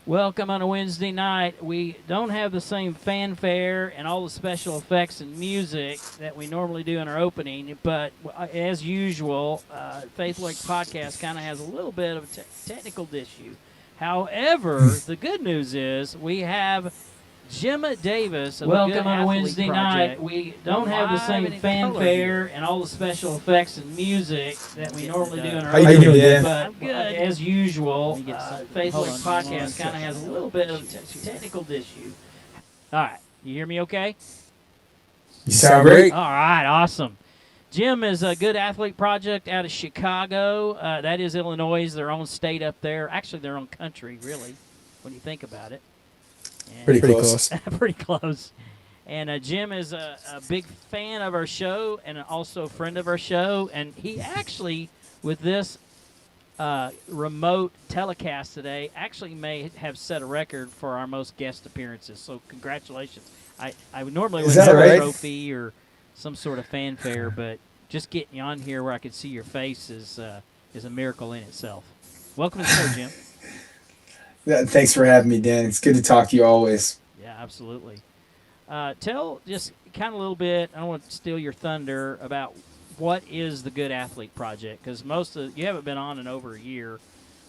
Welcome on a Wednesday night. We don't have the same fanfare and all the special effects and music that we normally do in our opening, but as usual, Faithletic The Podcast kind of has a little bit of a technical issue. However, the good news is we have Gemma Davis of the Good Welcome on a Athlete Wednesday Project. night. We don't have the same fanfare and all the special effects and music that we normally do in our How you doing, Dan? but as usual, Faithletic Podcast kind of has a little bit of technical issue. All right, you hear me okay? You sound great. All right, awesome. Jim is a Good Athlete Project out of Chicago. That is Illinois, their own state up there. Actually, their own country, really, when you think about it. And Pretty close. pretty close. And Jim is a big fan of our show and also a friend of our show. And he actually, with this remote telecast today, actually may have set a record for our most guest appearances. So congratulations. I would normally would have a trophy or some sort of fanfare, but just getting you on here where I could see your face is a miracle in itself. Welcome to the show, Jim. Thanks for having me, Dan. It's good to talk to you always. Yeah, absolutely. Tell just kind of a little bit, I don't want to steal your thunder, about what is the Good Athlete Project, because you haven't been on in over a year,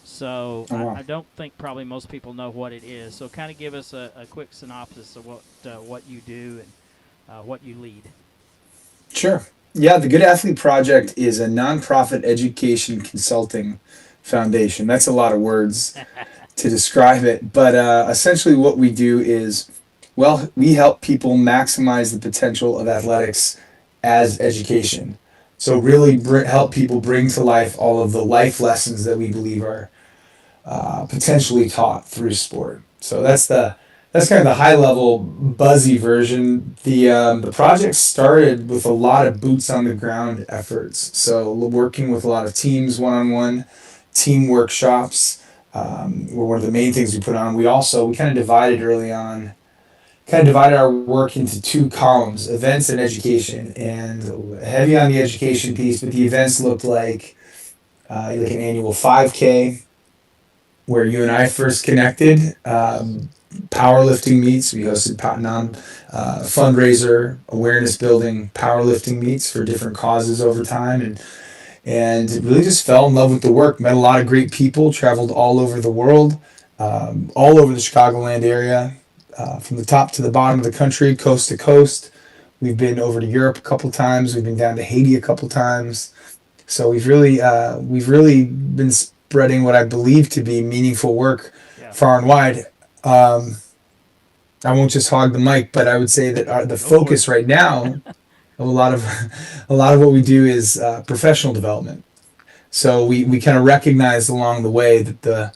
so I don't think probably most people know what it is. So kind of give us a quick synopsis of what you do and what you lead. Sure. Yeah, the Good Athlete Project is a nonprofit education consulting foundation. That's a lot of words to describe it, but essentially what we do is, we help people maximize the potential of athletics as education. So really help people bring to life all of the life lessons that we believe are potentially taught through sport. So that's kind of the high level buzzy version. The project started with a lot of boots on the ground efforts. So working with a lot of teams, one-on-one team workshops were one of the main things we put on. We kind of divided early on, our work into two columns: events and education, and heavy on the education piece. But the events looked like an annual 5K, where you and I first connected. Powerlifting meets. We hosted fundraiser, awareness building powerlifting meets for different causes over time, and really just fell in love with the work. Met a lot of great people. Traveled all over the world, all over the Chicagoland area, from the top to the bottom of the country, coast to coast. We've been over to Europe a couple times. We've been down to Haiti a couple times. So we've really been spreading what I believe to be meaningful work far and wide. I won't just hog the mic, but I would say that the focus right now, a lot of what we do is professional development. So we kind of recognized along the way that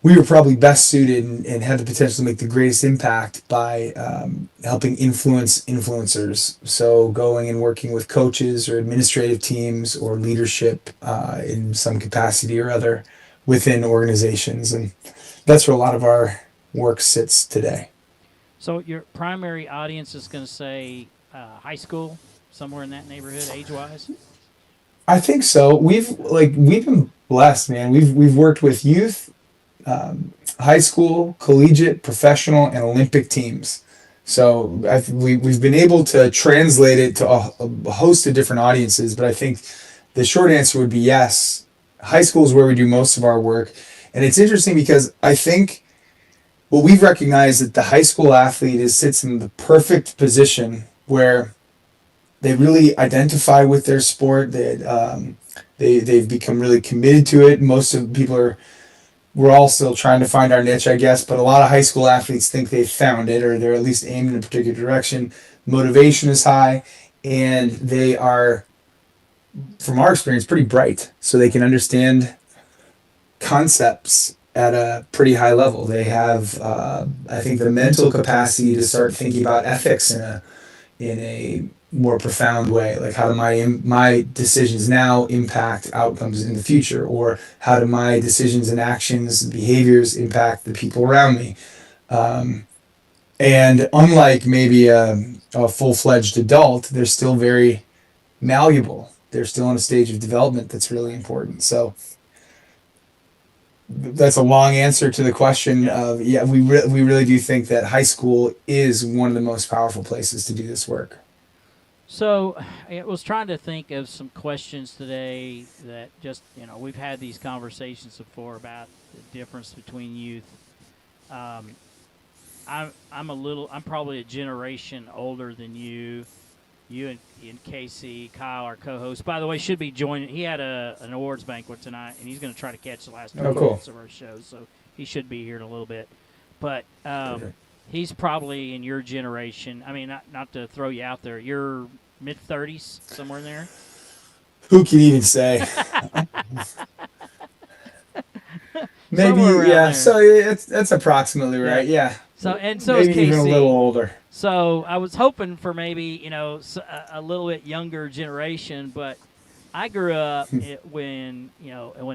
we were probably best suited and had the potential to make the greatest impact by helping influence influencers. So going and working with coaches or administrative teams or leadership in some capacity or other within organizations. And that's where a lot of our work sits today. So your primary audience is going to say high school, somewhere in that neighborhood, age-wise? I think so. We've been blessed, man. We've worked with youth, high school, collegiate, professional, and Olympic teams. So we've been able to translate it to a host of different audiences. But I think the short answer would be yes. High school is where we do most of our work. And it's interesting because I think what we've recognized that the high school athlete sits in the perfect position where they really identify with their sport. They've become really committed to it. Most of the people we're all still trying to find our niche, I guess, but a lot of high school athletes think they've found it, or they're at least aimed in a particular direction. Motivation is high, and they are, from our experience, pretty bright, so they can understand concepts at a pretty high level. They have, I think, the mental capacity to start thinking about ethics in a more profound way, like how do my decisions now impact outcomes in the future, or how do my decisions and actions and behaviors impact the people around me. And unlike maybe a full-fledged adult, they're still very malleable. They're still in a stage of development that's really important. So that's a long answer to the question of, we really do think that high school is one of the most powerful places to do this work. So I was trying to think of some questions today that just, we've had these conversations before about the difference between youth. I'm probably a generation older than you. You and Casey, Kyle, our co-host, by the way, should be joining. He had an awards banquet tonight, and he's going to try to catch the last 2 minutes of our show, so he should be here in a little bit. But he's probably in your generation. I mean, not to throw you out there, you're mid-30s, somewhere in there? Who can even say? Maybe, yeah. There. So that's approximately right, yeah. So maybe is Casey. Even a little older. So I was hoping for maybe, a little bit younger generation, but I grew up when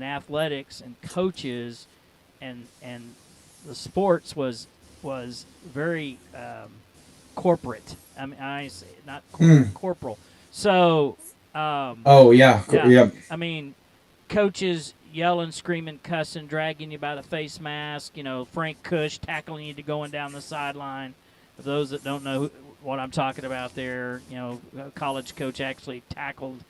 athletics and coaches and the sports was very corporate. I mean, I say not corporal. So. Yeah. I mean, coaches yelling, screaming, cussing, dragging you by the face mask. Frank Cush tackling you to going down the sideline. For those that don't know what I'm talking about there, a college coach actually tackled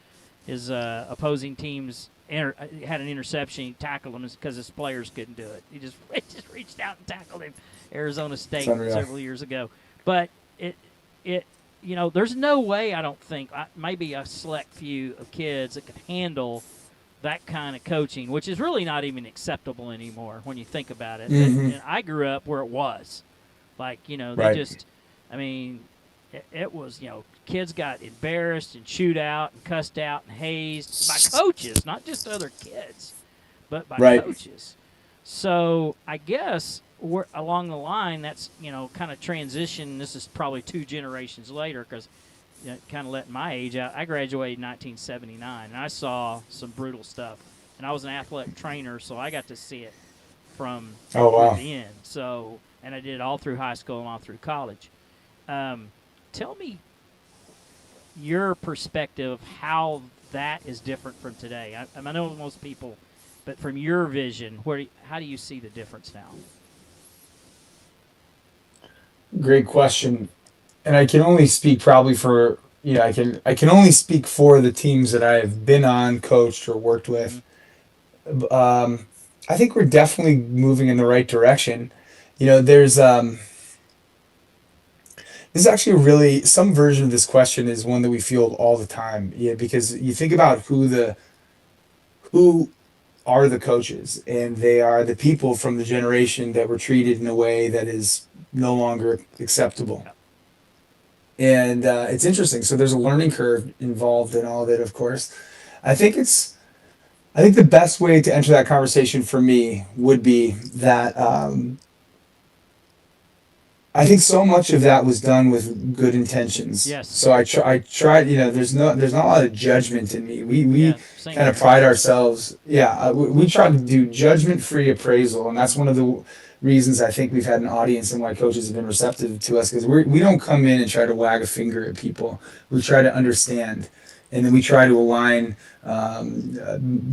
his opposing team's had an interception. He tackled him because his players couldn't do it. He just reached out and tackled him. Arizona State several years ago. But there's no way, I don't think, maybe a select few of kids that could handle that kind of coaching, which is really not even acceptable anymore when you think about it. Mm-hmm. I grew up where it was. Like, they just, I mean, it was, kids got embarrassed and chewed out and cussed out and hazed by coaches, not just other kids, but by coaches. So I guess we're along the line, that's, kind of transition. This is probably 2 generations later because kind of letting my age out. I graduated in 1979, and I saw some brutal stuff. And I was an athletic trainer, so I got to see it from within. So, and I did it all through high school and all through college. Tell me your perspective of how that is different from today. I know most people, but from your vision, how do you see the difference now? Great question. And I can only speak probably for, I can only speak for the teams that I have been on, coached, or worked with. Mm-hmm. I think we're definitely moving in the right direction. There's this is actually some version of this question is one that we field all the time. Yeah, because you think about who are the coaches, and they are the people from the generation that were treated in a way that is no longer acceptable. And it's interesting. So there's a learning curve involved in all of it, of course. I think the best way to enter that conversation for me would be that I think so much of that was done with good intentions. Yes. So I tried. There's not a lot of judgment in me. We kind of pride ourselves. We try to do judgment-free appraisal, and that's one of the reasons I think we've had an audience and why coaches have been receptive to us, because we don't come in and try to wag a finger at people. We try to understand, and then we try to align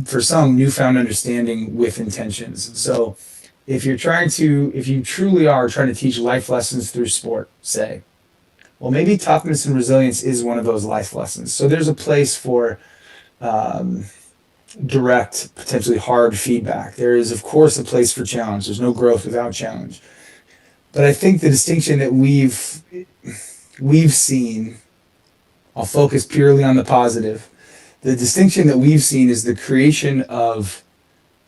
for some newfound understanding with intentions. So if you truly are trying to teach life lessons through sport, say, well, maybe toughness and resilience is one of those life lessons. So there's a place for direct, potentially hard feedback. There is, of course, a place for challenge. There's no growth without challenge. But I think the distinction that we've seen, I'll focus purely on the positive. The distinction that we've seen is the creation of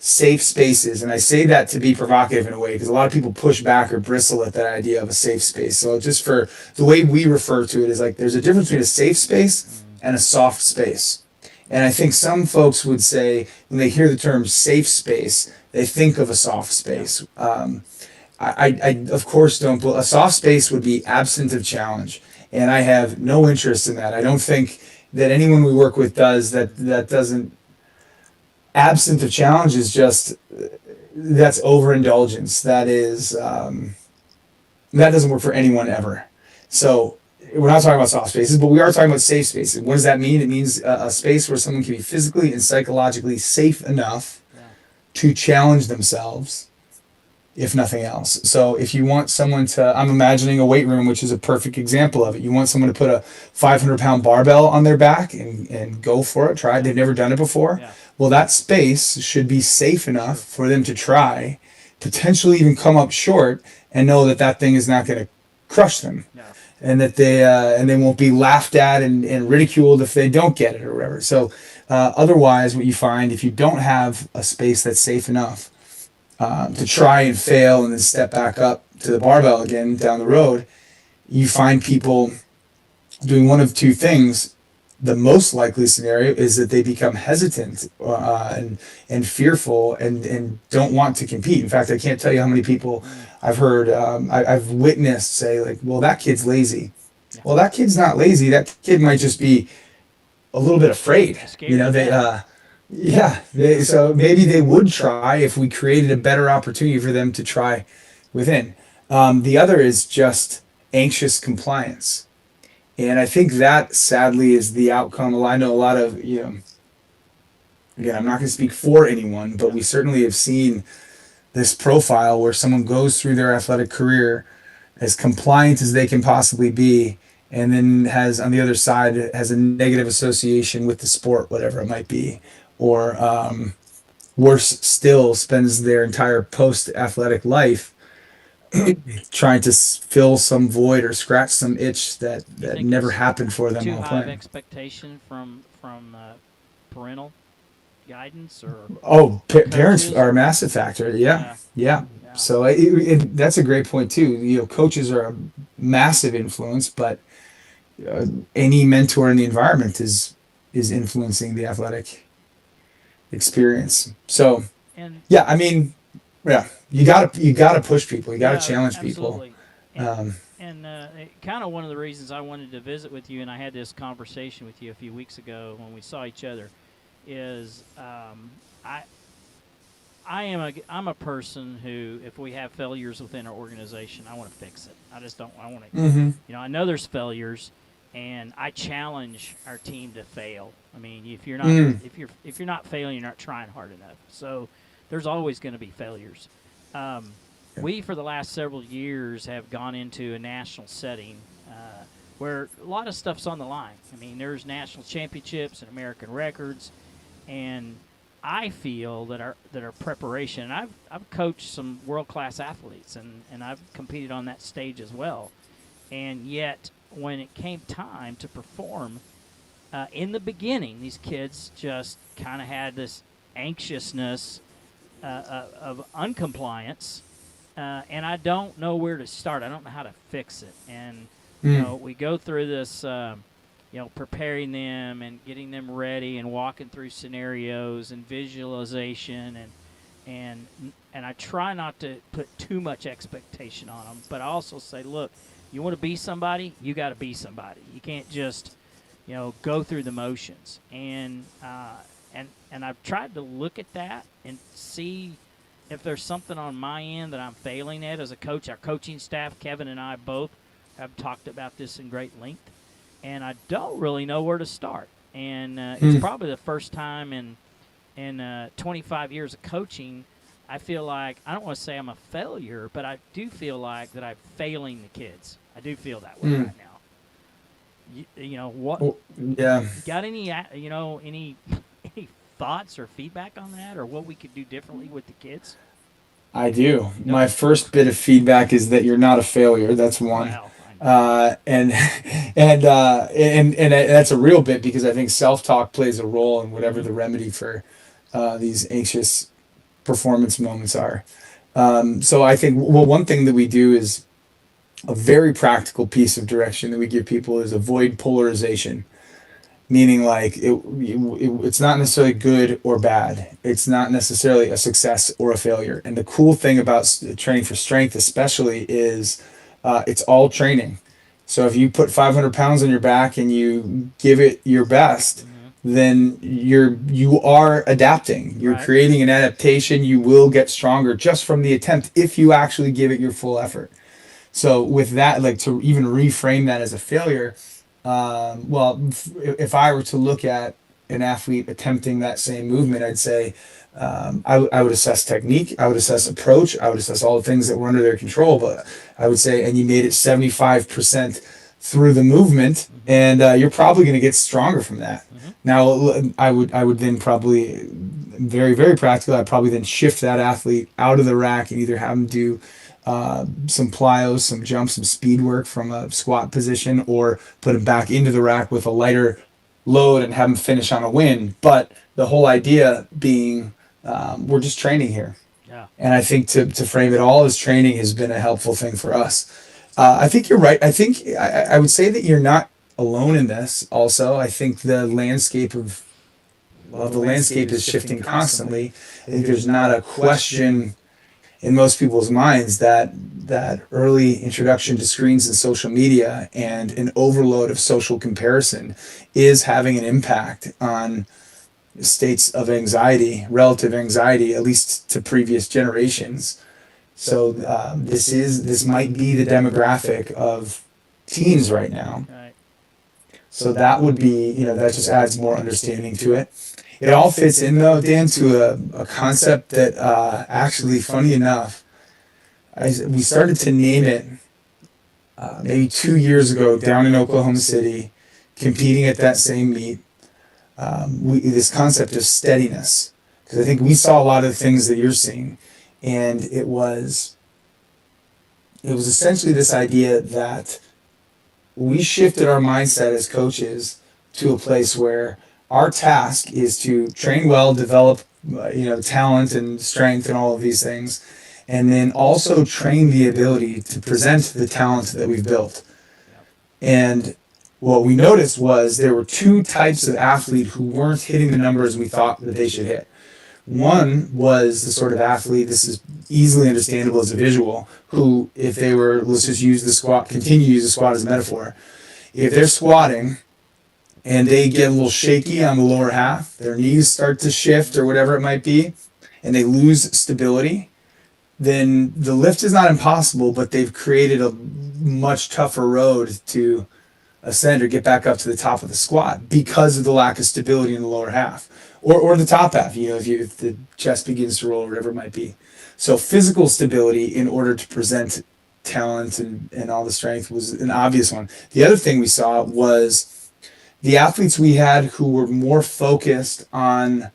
safe spaces. And I say that to be provocative in a way, because a lot of people push back or bristle at that idea of a safe space. So just for the way we refer to it is like there's a difference between a safe space and a soft space. And I think some folks would say when they hear the term safe space, they think of a soft space. I of course don't. A soft space would be absent of challenge, and I have no interest in that. I don't think that anyone we work with does. That doesn't. Absent of challenge is just that's overindulgence. That is that doesn't work for anyone ever. So we're not talking about soft spaces, but we are talking about safe spaces. What does that mean? It means a space where someone can be physically and psychologically safe enough to challenge themselves, if nothing else. So if you want someone to, I'm imagining a weight room, which is a perfect example of it. You want someone to put a 500-pound barbell on their back and go for it, try it. They've never done it before. Yeah. Well, that space should be safe enough for them to try, potentially even come up short, and know that that thing is not going to crush them. No. And that they won't be laughed at and ridiculed if they don't get it or whatever. So otherwise, what you find, if you don't have a space that's safe enough to try and fail and then step back up to the barbell again down the road, you find people doing one of two things. The most likely scenario is that they become hesitant and fearful and don't want to compete. In fact, I can't tell you how many people I've heard, I've witnessed say, like, well, that kid's lazy. Yeah. Well, that kid's not lazy. That kid might just be a little bit afraid. Scared. You know, so maybe they would try if we created a better opportunity for them to try within. The other is just anxious compliance. And I think that sadly is the outcome. Well, I know a lot of, again, I'm not going to speak for anyone, but we certainly have seen this profile where someone goes through their athletic career as compliant as they can possibly be, and then has on the other side has a negative association with the sport, whatever it might be, or worse still, spends their entire post-athletic life trying to fill some void or scratch some itch that never happened for them too while high of playing. expectation from parental guidance or Parents coaches? are a massive factor. Yeah. Yeah. So that's a great point too. Coaches are a massive influence, but any mentor in the environment is influencing the athletic experience. So And yeah, I mean, yeah, you gotta push people. You gotta challenge people. absolutely. And kind of one of the reasons I wanted to visit with you, and I had this conversation with you a few weeks ago when we saw each other, is I'm a person who, if we have failures within our organization, I want to fix it. I just don't. I want to. Mm-hmm. I know there's failures, and I challenge our team to fail. I mean, if you're not if you're not failing, you're not trying hard enough. So there's always going to be failures. We, for the last several years, have gone into a national setting where a lot of stuff's on the line. I mean, there's national championships and American records, and I feel that our preparation. And I've coached some world-class athletes, and I've competed on that stage as well. And yet, when it came time to perform, in the beginning, these kids just kind of had this anxiousness of uncompliance, and I don't know where to start. I don't know how to fix it. And we go through this, preparing them and getting them ready and walking through scenarios and visualization and I try not to put too much expectation on them, but I also say, look, you want to be somebody, you got to be somebody. You can't just, go through the motions. And I've tried to look at that and see if there's something on my end that I'm failing at as a coach. Our coaching staff, Kevin and I both, have talked about this in great length, and I don't really know where to start. And it's probably the first time in 25 years of coaching, I feel like, I don't want to say I'm a failure, but I do feel like that I'm failing the kids. I do feel that way right now. What? Yeah. Got any any thoughts or feedback on that, or what we could do differently with the kids? I do. My first bit of feedback is that you're not a failure. That's one. Wow. And that's a real bit, because I think self-talk plays a role in whatever the remedy for these anxious performance moments are. So I think, one thing that we do is a very practical piece of direction that we give people is avoid polarization. Meaning, like, it's not necessarily good or bad. It's not necessarily a success or a failure. And the cool thing about training for strength especially is it's all training. So if you put 500 pounds on your back and you give it your best, then you are adapting. You're Right. creating an adaptation. You will get stronger just from the attempt if you actually give it your full effort. So with that, like, to even reframe that as a failure, if I were to look at an athlete attempting that same movement, I'd say I would assess technique, I would assess approach, I would assess all the things that were under their control. But I would say, and you made it 75% through the movement, and you're probably going to get stronger from that. Now, I would then probably, very, very practical, I'd probably then shift that athlete out of the rack and either have them do some plyos, some jumps, some speed work from a squat position, or put them back into the rack with a lighter load and have them finish on a win. But the whole idea being, we're just training here. Yeah. And I think to frame it all as training has been a helpful thing for us. I think you're right. I think I would say that you're not alone in this. Also, I think the landscape is shifting constantly. I think there's not a question in most people's minds that early introduction to screens and social media and an overload of social comparison is having an impact on states of anxiety, relative anxiety, at least to previous generations. So this might be the demographic of teens right now. Right. So that would be, that just adds more understanding to it. It all fits in, though, Dan, to a concept that actually, funny enough, we started to name it maybe 2 years ago down in Oklahoma City, competing at that same meet. This concept of steadiness, because I think we saw a lot of the things that you're seeing, and it was essentially this idea that we shifted our mindset as coaches to a place where our task is to train well, develop talent and strength and all of these things, and then also train the ability to present the talent that we've built. And what we noticed was there were two types of athlete who weren't hitting the numbers we thought that they should hit. One was the sort of athlete, this is easily understandable as a visual, who, if they were, let's just use the squat, continue to use the squat as a metaphor. If they're squatting and they get a little shaky on the lower half, their knees start to shift or whatever it might be, and they lose stability, then the lift is not impossible, but they've created a much tougher road to ascend or get back up to the top of the squat because of the lack of stability in the lower half or the top half, if the chest begins to roll or whatever it might be. So physical stability in order to present talent and all the strength was an obvious one. The other thing we saw was the athletes we had who were more focused on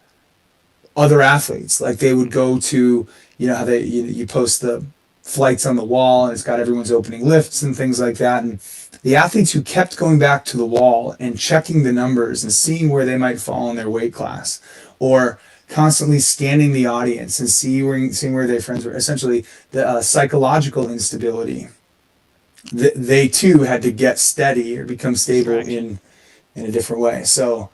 other athletes. Like they would go to, how you post the flights on the wall and it's got everyone's opening lifts and things like that. And the athletes who kept going back to the wall and checking the numbers and seeing where they might fall in their weight class, or constantly scanning the audience and seeing where their friends were, essentially the psychological instability, they too had to get steady or become stable in a different way. So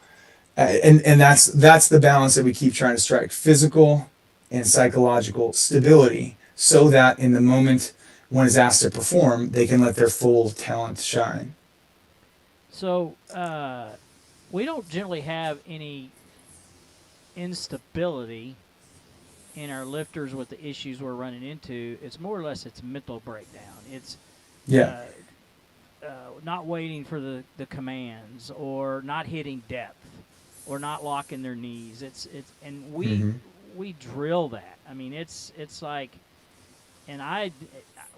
and that's the balance that we keep trying to strike: physical and psychological stability, so that in the moment one is asked to perform, they can let their full talent shine. So we don't generally have any instability in our lifters with the issues we're running into. It's more or less it's mental breakdown. It's not waiting for the commands, or not hitting depth, or not locking their knees. And we drill that. I mean, it's like, and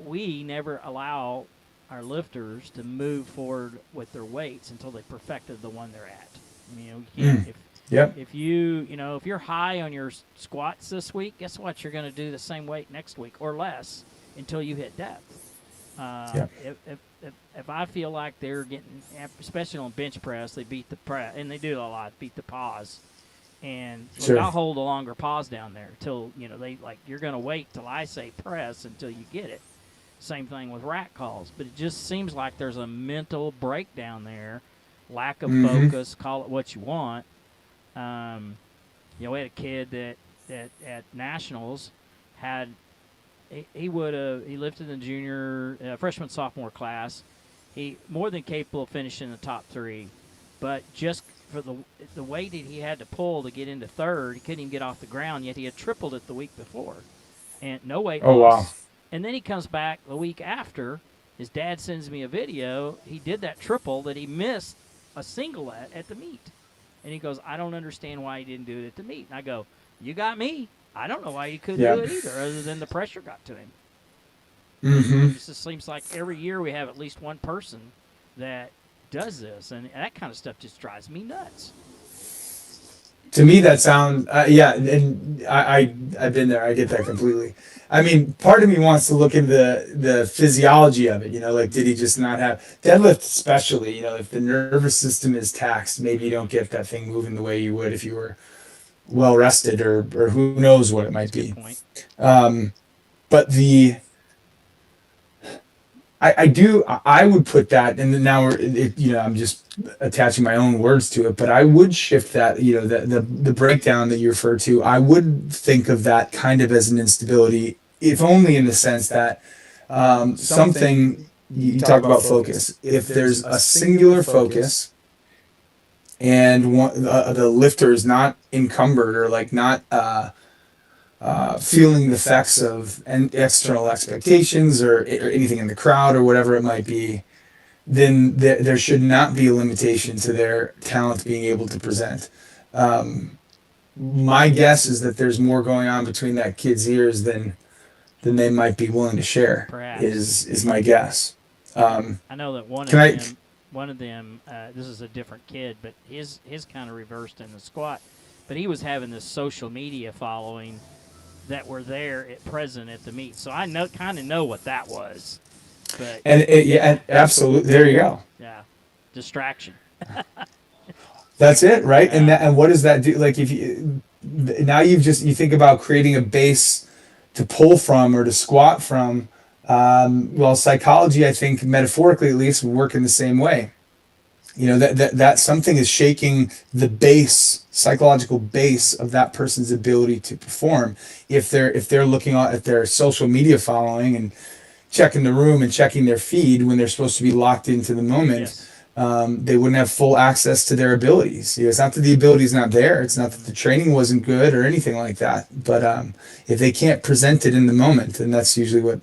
we never allow our lifters to move forward with their weights until they perfected the one they're at. If you're high on your squats this week, guess what? You're going to do the same weight next week or less until you hit depth. If I feel like they're getting, especially on bench press, they beat the press, and they do a lot, beat the pause. And I'll hold a longer pause down there till, you're going to wait till I say press until you get it. Same thing with rack calls. But it just seems like there's a mental breakdown there, lack of focus, call it what you want. We had a kid that at Nationals had, he lifted in the junior, freshman, sophomore class. He more than capable of finishing the top three, but just for the weight that he had to pull to get into third, he couldn't even get off the ground, yet he had tripled it the week before. And no weight loss. Wow. And then he comes back the week after. His dad sends me a video. He did that triple that he missed a single at the meet. And he goes, I don't understand why he didn't do it at the meet. And I go, you got me. I don't know why he couldn't Yeah. do it either, other than the pressure got to him. Mm-hmm. It just seems like every year we have at least one person that does this, and that kind of stuff just drives me nuts. To me, that sounds yeah, and I've been there. I get that completely. I mean, part of me wants to look into the physiology of it. You know, like did he just not have deadlift, especially? You know, if the nervous system is taxed, maybe you don't get that thing moving the way you would if you were well rested, or who knows what it might be. Good point. But I would put that, and now I'm just attaching my own words to it, but I would shift that, the breakdown that you refer to, I would think of that kind of as an instability, if only in the sense that something, you talk about focus. If there's a singular focus and the lifter is not encumbered or like not feeling the effects of external expectations or anything in the crowd or whatever it might be, then there should not be a limitation to their talent being able to present. My guess is that there's more going on between that kid's ears than they might be willing to share. Perhaps. Is my guess. I know that one of them, this is a different kid, but his kind of reversed in the squat, but he was having this social media following that were there present at the meet. So I kind of know what that was. But yeah, absolutely. There you go. Yeah, distraction. That's it, right? Yeah. And what does that do? Like if you think about creating a base to pull from or to squat from. Well, psychology, I think, metaphorically at least, would work in the same way. You know, that something is shaking the base, psychological base of that person's ability to perform. If they're looking at their social media following and checking the room and checking their feed when they're supposed to be locked into the moment, yes. They wouldn't have full access to their abilities. You know, it's not that the ability is not there. It's not that the training wasn't good or anything like that. But if they can't present it in the moment, then that's usually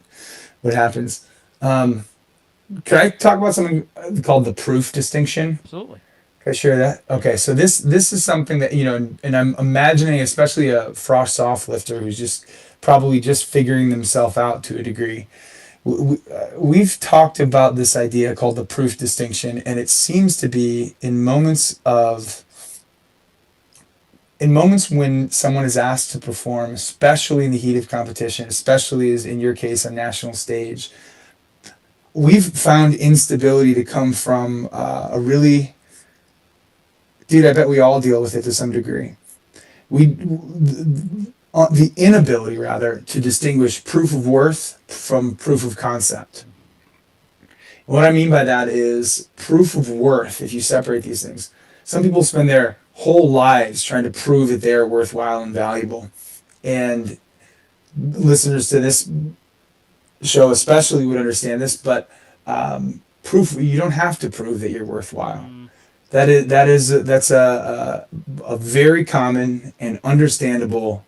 what happens. Could I talk about something called the proof distinction? Absolutely. Can I share that? Okay, so this is something that, and I'm imagining especially a frost soft lifter who's probably just figuring themselves out to a degree. We've talked about this idea called the proof distinction, and it seems to be in moments when someone is asked to perform, especially in the heat of competition, especially as in your case, a national stage, we've found instability to come from I bet we all deal with it to some degree. The inability, rather, to distinguish proof of worth from proof of concept. What I mean by that is proof of worth, if you separate these things. Some people spend their whole lives trying to prove that they are worthwhile and valuable. And listeners to this show especially would understand this, but proof, you don't have to prove that you're worthwhile. That's a very common and understandable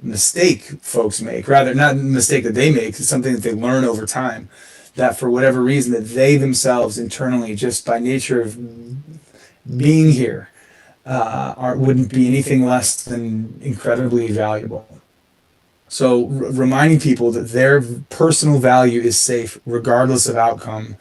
mistake folks make. Rather, not a mistake that they make, it's something that they learn over time, that for whatever reason that they themselves internally, just by nature of being here, wouldn't be anything less than incredibly valuable. So reminding people that their personal value is safe regardless of outcome,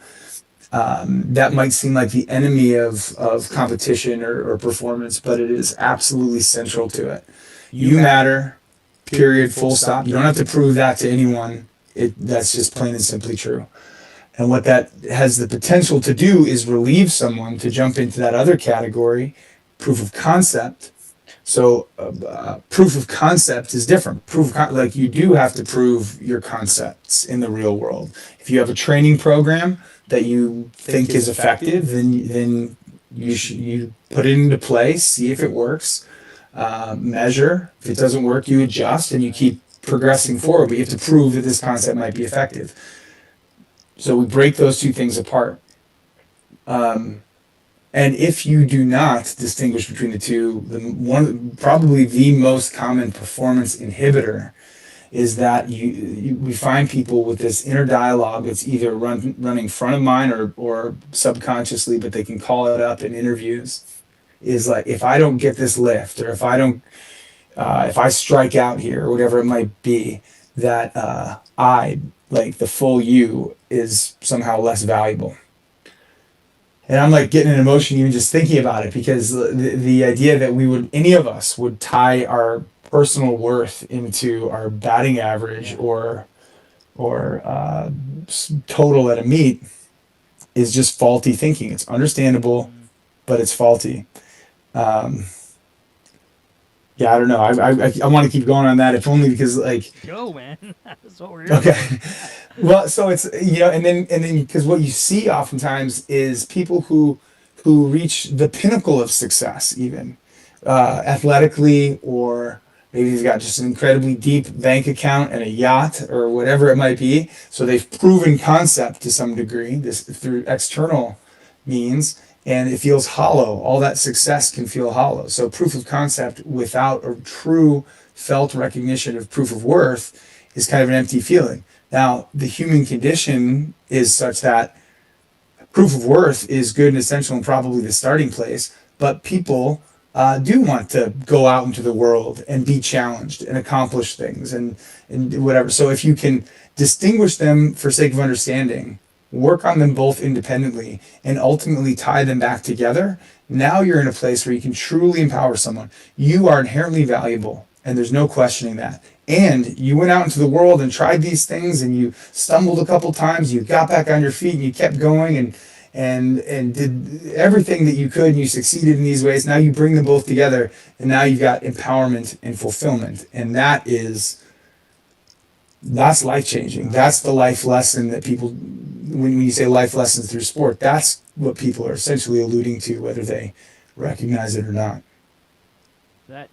that might seem like the enemy of competition or performance, but it is absolutely central to it. You matter, period, full stop. You don't have to prove that to anyone. That's just plain and simply true. And what that has the potential to do is relieve someone to jump into that other category, proof of concept. So proof of concept is different. Like you do have to prove your concepts in the real world. If you have a training program that you think is effective, then you put it into play, see if it works, measure. If it doesn't work, you adjust and you keep progressing forward. But you have to prove that this concept might be effective. So we break those two things apart. And if you do not distinguish between the two, probably the most common performance inhibitor is that we find people with this inner dialogue that's either running front of mind or subconsciously, but they can call it up in interviews. is like, if I don't get this lift, or if I strike out here, or whatever it might be, that I, like the full you, is somehow less valuable. And I'm like getting an emotion even just thinking about it, because the idea that any of us would tie our personal worth into our batting average, or total at a meet, is just faulty thinking. It's understandable, but it's faulty. Um, yeah, I don't know. I want to keep going on that, if only because, like, Go, man. That's what we're here okay. for. Well, so it's, and then because what you see oftentimes is people who reach the pinnacle of success, even athletically, or maybe they've got just an incredibly deep bank account and a yacht, or whatever it might be. So they've proven concept to some degree, this through external means, and it feels hollow. All that success can feel hollow. So proof of concept without a true felt recognition of proof of worth is kind of an empty feeling. Now, the human condition is such that proof of worth is good and essential, and probably the starting place, but people do want to go out into the world and be challenged and accomplish things, and whatever. So if you can distinguish them for sake of understanding, work on them both independently, and ultimately tie them back together, now you're in a place where you can truly empower someone. You are inherently valuable, and there's no questioning that. And you went out into the world and tried these things, and you stumbled a couple times, you got back on your feet, and you kept going, and did everything that you could, and you succeeded in these ways. Now you bring them both together, and now you've got empowerment and fulfillment. And that's life-changing. That's the life lesson that people, when you say life lessons through sport, that's what people are essentially alluding to, whether they recognize it or not. That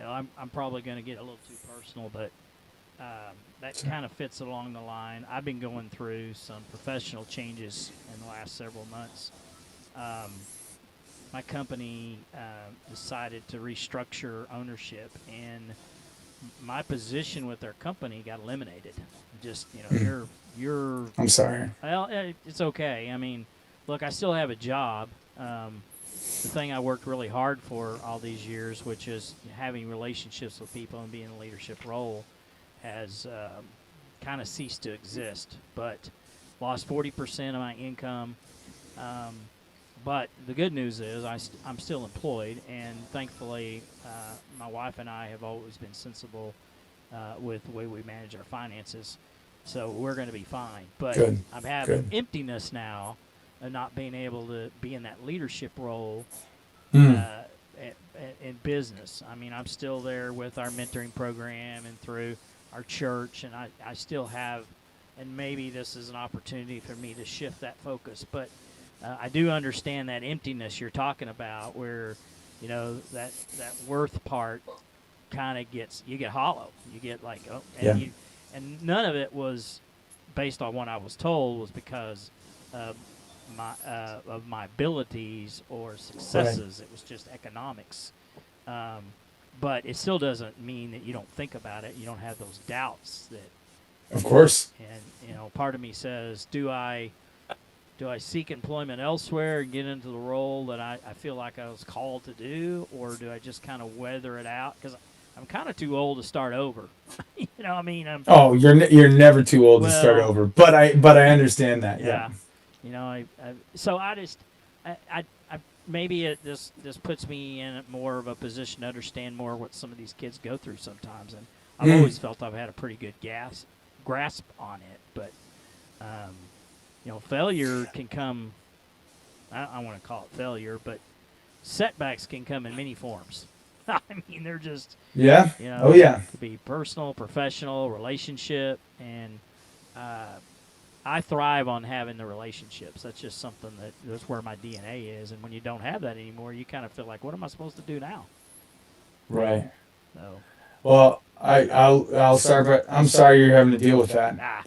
I'm probably going to get a little too personal, but that kind of fits along the line. I've been going through some professional changes in the last several months. My company decided to restructure ownership, and my position with their company got eliminated. Just, you're. I'm sorry. Well, it's okay. I mean, look, I still have a job. The thing I worked really hard for all these years, which is having relationships with people and being in a leadership role, has kind of ceased to exist. But lost 40% of my income. But the good news is I'm still employed, and thankfully my wife and I have always been sensible with the way we manage our finances. So we're going to be fine. But I'm having emptiness now of not being able to be in that leadership role in business. I mean, I'm still there with our mentoring program and through our church, and I still have, and maybe this is an opportunity for me to shift that focus. But I do understand that emptiness you're talking about, where, that worth part kind of you get hollow. You get like, and none of it was based on what I was told was because of my abilities or successes. Right. It was just economics. But it still doesn't mean that you don't think about it. You don't have those doubts that. Of course. And part of me says, do I seek employment elsewhere and get into the role that I feel like I was called to do, or do I just kind of weather it out? Because I'm kind of too old to start over. I mean, you're never too old to start over, but I understand that. Yeah. So I just maybe this puts me in more of a position to understand more what some of these kids go through sometimes, and I've always felt I've had a pretty good grasp on it, but failure can come. I want to call it failure, but setbacks can come in many forms. I mean, they're just It could be personal, professional, relationship, and I thrive on having the relationships. That's just something that's where my DNA is. And when you don't have that anymore, you kind of feel like, what am I supposed to do now? Right. So. Well, I'll start, but I'm sorry you're having to deal with that.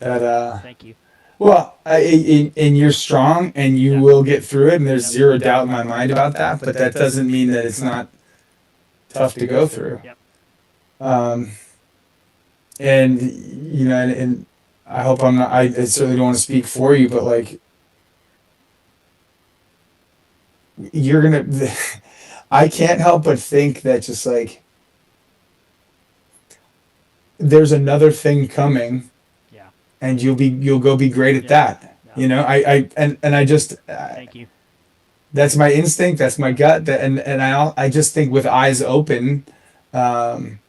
Thank you. Well, and you're strong, and you will get through it, and there's zero doubt in my mind about that. But that doesn't mean that it's not tough to go through. Yep. And I hope I'm not. I certainly don't want to speak for you, but like, you're gonna. I can't help but think that just like there's another thing coming, Yeah. and you'll go be great at Yeah. that. Yeah. You know, and I just Thank you. that's my instinct, that's my gut, that and I just think with eyes open, um,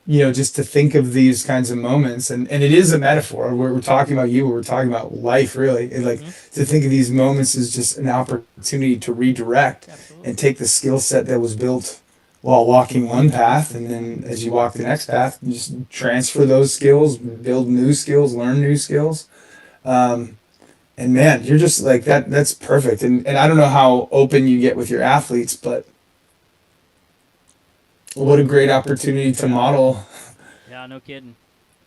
just to think of these kinds of moments, and it is a metaphor. We're talking about you, we're talking about life, really. And like Hmm. to think of these moments as just an opportunity to redirect Absolutely. and take the skill set that was built while walking one path, and then as you walk the next path, you just transfer those skills, build new skills, learn new skills. Um, and man, you're just like that. That's perfect. And I don't know how open you get with your athletes, but what a great opportunity to model, Yeah. No kidding.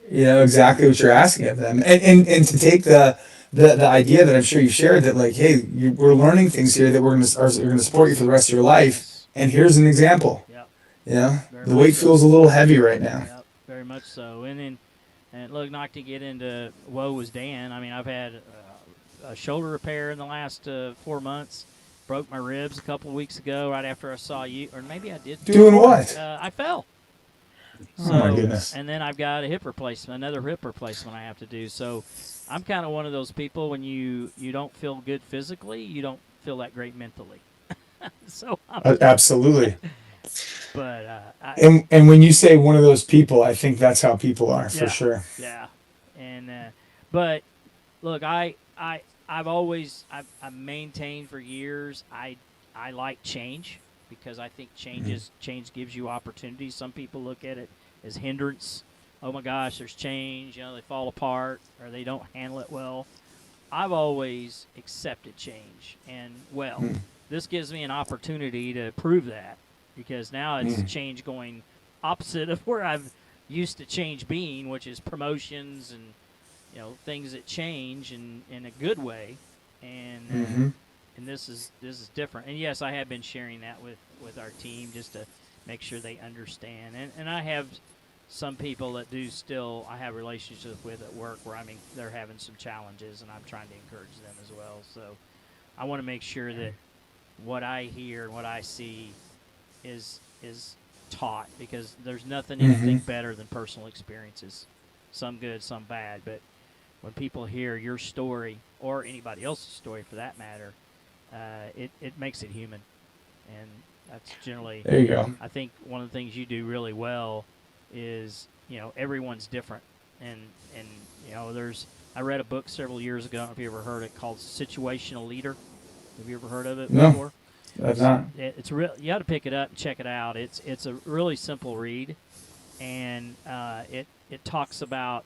exactly what you're asking of them, and to take the idea that I'm sure you shared, that like, hey, we're learning things here that we're gonna support you for the rest of your life, Yes. and here's an example. Yep. Very The much weight so. feels a little heavy right now. Yep. Very much so. And then, and look, not to get into woe was Dan. I mean, I've had a shoulder repair in the last 4 months. Broke my ribs a couple of weeks ago, right after I saw you, or maybe I did. Doing what? I fell. Oh my So, goodness. and then I've got a hip replacement, another hip replacement I have to do. So, I'm kind of one of those people when you don't feel good physically, you don't feel that great mentally. So, Absolutely. but And when you say one of those people, I think that's how people are for yeah, sure. yeah, and but look, I've maintained for years. I like change because I think change gives you opportunities. Some people look at it as hindrance. Oh my gosh, there's change. They fall apart or they don't handle it well. I've always accepted change, and Mm, this gives me an opportunity to prove that because now it's mm, change going opposite of where I've used to change being, which is promotions and things that change in a good way, mm-hmm. and this is different. And yes, I have been sharing that with our team just to make sure they understand. And I have some people that do still I have relationships with at work where they're having some challenges, and I'm trying to encourage them as well. So I want to make sure that what I hear and what I see is taught because there's anything Mm-hmm. better than personal experiences, some good, some bad. But when people hear your story or anybody else's story for that matter, it makes it human, and that's generally There you go. I think one of the things you do really well is everyone's different, and there's I read a book several years ago. I don't know if you ever heard it called Situational Leader. Have you ever heard of it No, before? that's not. It's real. You got to pick it up and check it out. It's a really simple read, and it talks about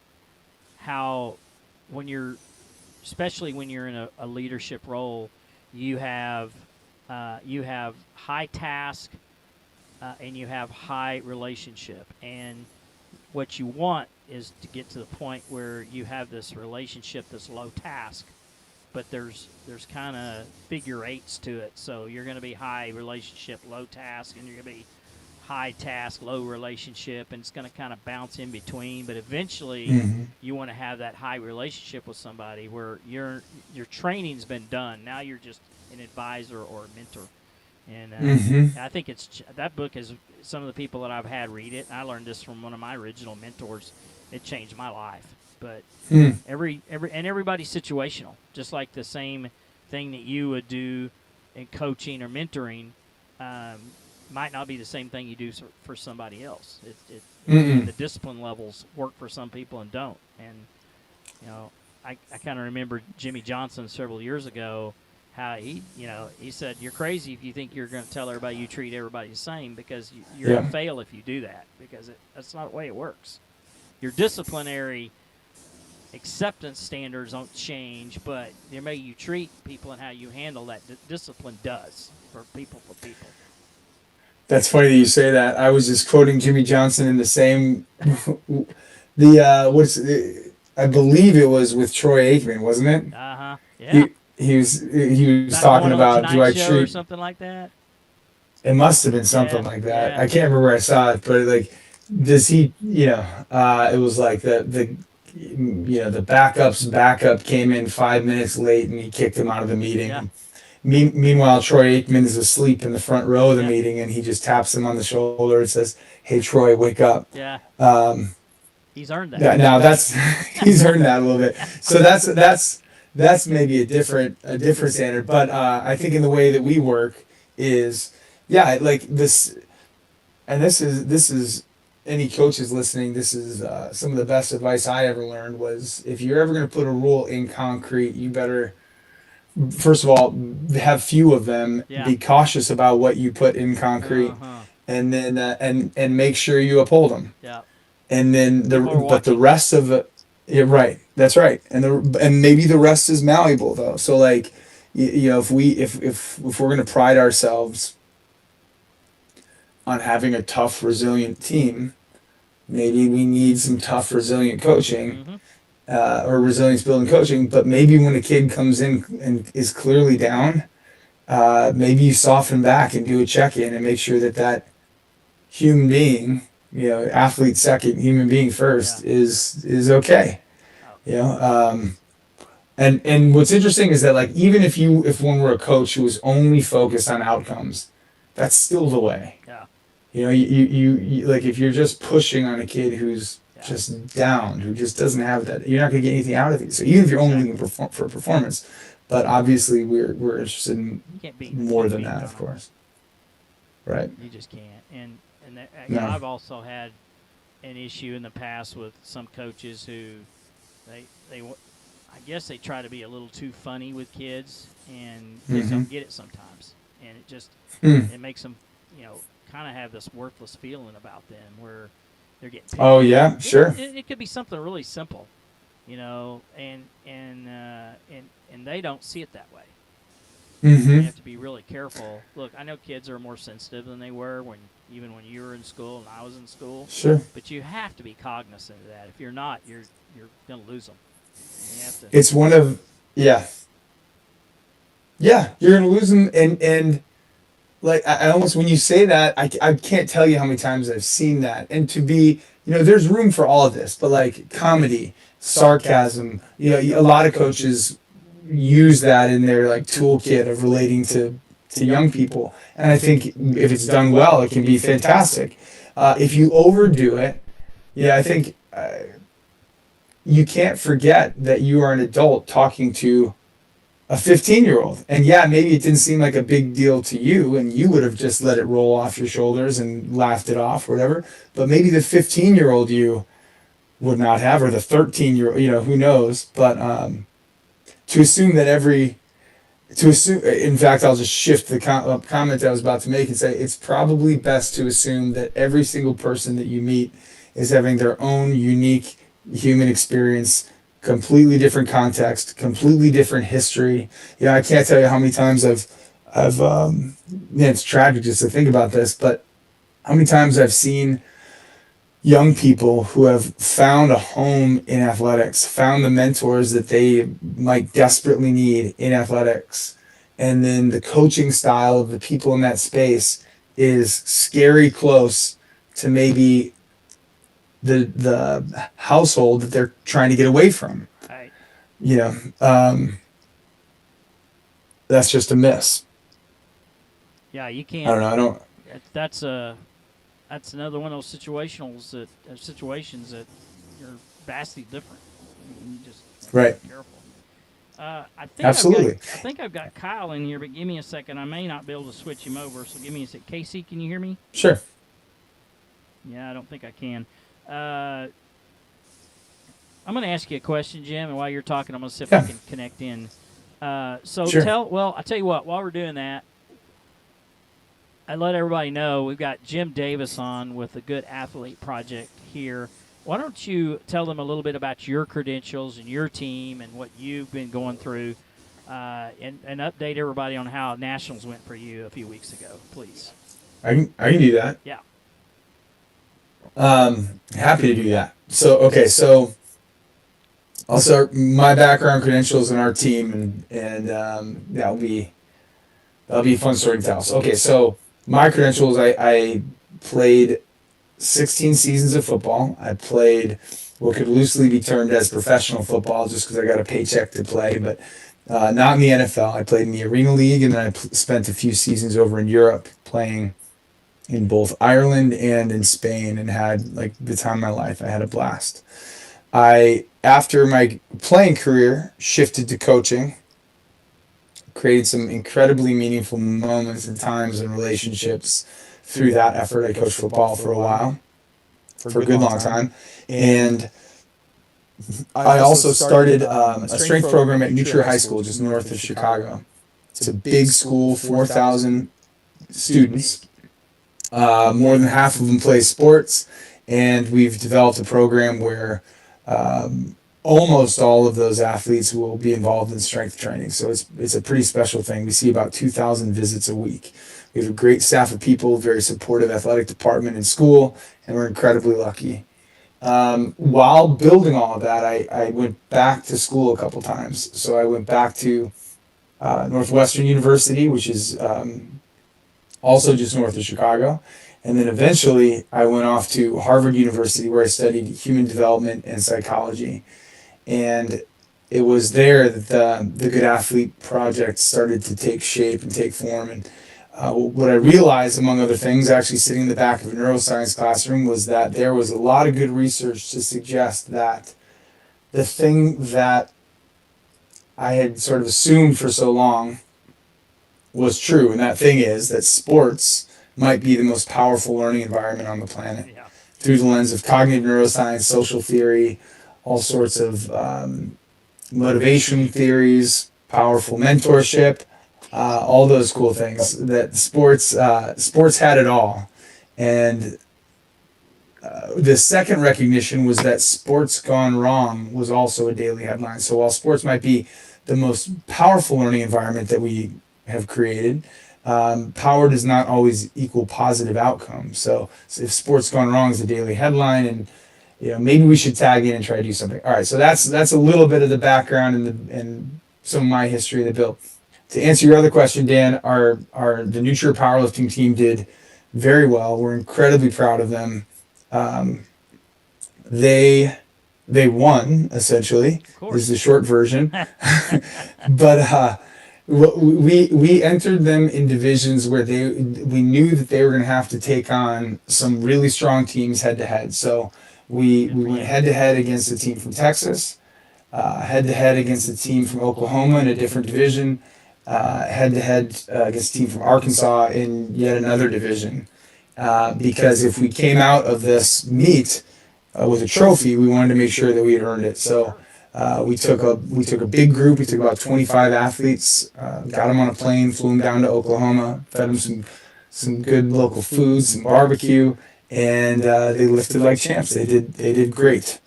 how especially when you're in a leadership role, you have high task and you have high relationship, and what you want is to get to the point where you have this relationship that's low task, but there's kind of figure eights to it. So you're going to be high relationship, low task, and you're going to be high task, low relationship, and it's going to kind of bounce in between. But eventually, Mm-hmm. you want to have that high relationship with somebody where your training's been done. Now you're just an advisor or a mentor. And Mm-hmm. I think that book is some of the people that I've had read it. And I learned this from one of my original mentors. It changed my life. But Mm. everybody's situational, just like the same thing that you would do in coaching or mentoring. Might not be the same thing you do for somebody else. Mm-mm. The discipline levels work for some people and don't. And I kind of remember Jimmy Johnson several years ago, how he said, "You're crazy if you think you're going to tell everybody you treat everybody the same because you're going Yeah. to fail if you do that because that's not the way it works. Your disciplinary acceptance standards don't change, but the way you treat people and how you handle that discipline does for people." That's funny that you say that. I was just quoting Jimmy Johnson in the same I believe it was with Troy Aikman, wasn't it? Yeah. He was About talking going on about, do Tonight I Show or treat, something like that. it must have been something Yeah. like that. Yeah. I can't remember where I saw it, but like, does he, it was like the backup's backup came in 5 minutes late and he kicked him out of the Yeah. meeting. Meanwhile, Troy Aikman is asleep in the front row of the Yeah. meeting, and he just taps him on the shoulder and says, "Hey, Troy, wake up." Yeah. Um, He's earned that. now that's he's earned that a little bit. So that's maybe a different standard. But I think in the way that we work is, yeah, like this, and this is any coaches listening. This is some of the best advice I ever learned was if you're ever going to put a rule in concrete, you better first of all have few of them. Yeah. Be cautious about what you put in concrete, Uh-huh. and then and make sure you uphold them. Yeah. And then People are but the watching. rest of it, yeah, right, that's right. And maybe the rest is malleable though. So like if we're going to pride ourselves on having a tough resilient team, maybe we need some tough resilient coaching, Mhm. or resilience building coaching. But maybe when a kid comes in and is clearly down, maybe you soften back and do a check-in and make sure that human being, athlete second, human being first, is okay. And what's interesting is that like even if one were a coach who was only focused on outcomes, that's still the way. Yeah. You like if you're just pushing on a kid who's Yeah. just down, who just doesn't have that, you're not going to get anything out of it. So even if you're only looking for performance, but obviously we're interested in You can't beat more than beat that, them. of course. Right. You just can't. And No. I've also had an issue in the past with some coaches who I guess they try to be a little too funny with kids and just don't get it sometimes, and it just it makes them kind of have this worthless feeling about them where they're getting paid. Oh yeah, sure. It could be something really simple, and they don't see it that way. You have to be really careful. Look, I know kids are more sensitive than they were even when you were in school and I was in school. Sure. But you have to be cognizant of that. If you're not, you're going to lose them. You have to. It's one of yeah, you're gonna lose them, and like I almost when you say that I can't tell you how many times I've seen that, and to be there's room for all of this, but like comedy, sarcasm, a lot of coaches use that in their like toolkit of relating to young people, and I think if it's done well, it can be fantastic. If you overdo it, I think you can't forget that you are an adult talking to a 15-year-old, and maybe it didn't seem like a big deal to you, and you would have just let it roll off your shoulders and laughed it off, or whatever. But maybe the 15-year-old you would not have, or the 13-year-old, who knows? But to assume that in fact, I'll just shift the comment I was about to make and say it's probably best to assume that every single person that you meet is having their own unique human experience, completely different context, completely different history. I can't tell you how many times I've it's tragic just to think about this, but how many times I've seen young people who have found a home in athletics, found the mentors that they might desperately need in athletics, and then the coaching style of the people in that space is scary close to maybe the household that they're trying to get away from. Right. That's just a miss. Yeah, you can't. I don't know. I don't. That's another one of those situations that you're vastly different. You just have to Right. be careful. I think Absolutely. I think I've got Kyle in here, but give me a second. I may not be able to switch him over, so give me a sec. Casey, can you hear me? Sure. Yeah, I don't think I can. I'm going to ask you a question, Jim, and while you're talking, I'm going to see if I can connect in. Sure. I'll tell you what, while we're doing that, I let everybody know we've got Jim Davis on with the Good Athlete Project here. Why don't you tell them a little bit about your credentials and your team and what you've been going through, and update everybody on how Nationals went for you a few weeks ago, please. I can do that. Yeah. Happy to do that. So I'll start my background, credentials, and our team, and that'll be a fun story to tell. So my credentials, I played 16 seasons of football. I played what could loosely be termed as professional football, just because I got a paycheck to play. But not in the NFL. I played in the Arena League, and then I spent a few seasons over in Europe playing in both Ireland and in Spain, and had like the time of my life. I had a blast. After my playing career, shifted to coaching, created some incredibly meaningful moments and times and relationships through that effort. I coached football for a while, for a good long time, and I also started a strength program at New Trier High School, just north of Chicago. It's a big school, 4,000 students. More than half of them play sports, and we've developed a program where almost all of those athletes will be involved in strength training. So it's a pretty special thing. We see about 2,000 visits a week. We have a great staff of people, very supportive athletic department in school, and we're incredibly lucky. While building all of that, I went back to school a couple times. So I went back to Northwestern University, which is also just north of Chicago. And then eventually I went off to Harvard University, where I studied human development and psychology. And it was there that the Good Athlete Project started to take shape and take form. And what I realized, among other things, actually sitting in the back of a neuroscience classroom, was that there was a lot of good research to suggest that the thing that I had sort of assumed for so long was true. And that thing is that sports might be the most powerful learning environment on the planet, through the lens of cognitive neuroscience, social theory, all sorts of motivation theories, powerful mentorship, all those cool things. That sports had it all. And the second recognition was that sports gone wrong was also a daily headline. So while sports might be the most powerful learning environment that we have created, power does not always equal positive outcomes. So if sports gone wrong is a daily headline, and maybe we should tag in and try to do something. All right, so that's a little bit of the background and some of my history of the build. To answer your other question, Dan, the New Trier powerlifting team did very well. We're incredibly proud of them. They won, essentially, is the short version. But we entered them in divisions where we knew that they were going to have to take on some really strong teams head to head. So we went head to head against a team from Texas, head to head against a team from Oklahoma in a different division, head to head against a team from Arkansas in yet another division. Because if we came out of this meet with a trophy, we wanted to make sure that we had earned it. So we took a big group. We took about 25 athletes, got them on a plane, flew them down to Oklahoma, fed them some good local food, some barbecue, and they lifted like champs. They did great.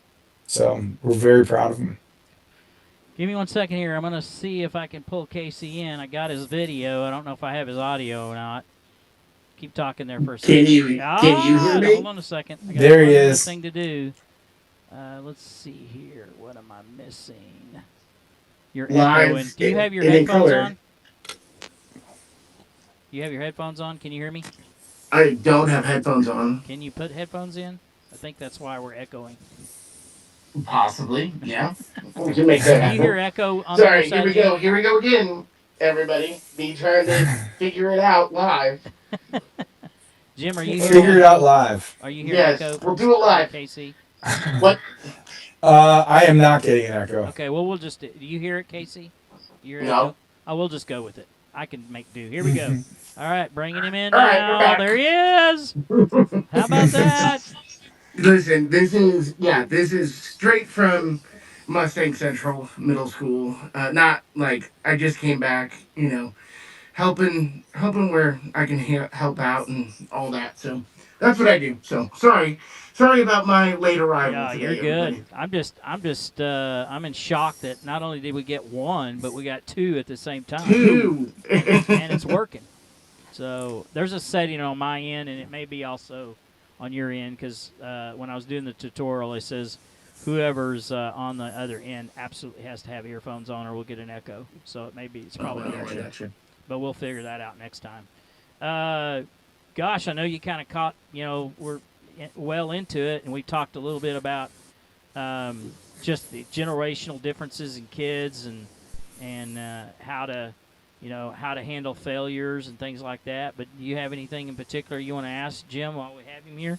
So we're very proud of them. Give me 1 second here. I'm going to see if I can pull Casey in. I got his video. I don't know if I have his audio or not. Keep talking there for a second. Can you hear me? Hold on a second. I got there he is. Thing to do. Let's see here. What am I missing? You're echoing. Do you have your headphones on? You have your headphones on? Can you hear me? I don't have headphones on. Can you put headphones in? I think that's why we're echoing. Possibly, yeah. We can make that happen. You hear echo on Sorry, the other side? Here we go again, everybody. Me trying to figure it out live. Jim, are you here? Figure it out live. Are you here? Yes, Echo we'll do it live. Casey. What? I am not getting an echo. Okay, well, we'll just... Do you hear it, Casey? You hear No. Echo? Oh, we'll just go with it. I can make do. Here we go. All right, bringing him in All right, now. we're back. There he is. How about that? Listen, this is straight from Mustang Central Middle School. Not like I just came back, helping where I can help out and all that. So that's what I do. So sorry about my late arrival. Yeah, today, you're good. everybody. I'm in shock that not only did we get one, but we got two at the same time. Two. And it's working. So there's a setting on my end, and it may be also on your end, because when I was doing the tutorial, it says whoever's on the other end absolutely has to have earphones on or we'll get an echo. So it's probably there too. But we'll figure that out next time. Gosh, I know you kind of caught, we're well into it, and we talked a little bit about just the generational differences in kids and and how to handle failures and things like that. But do you have anything in particular you want to ask Jim while we have him here?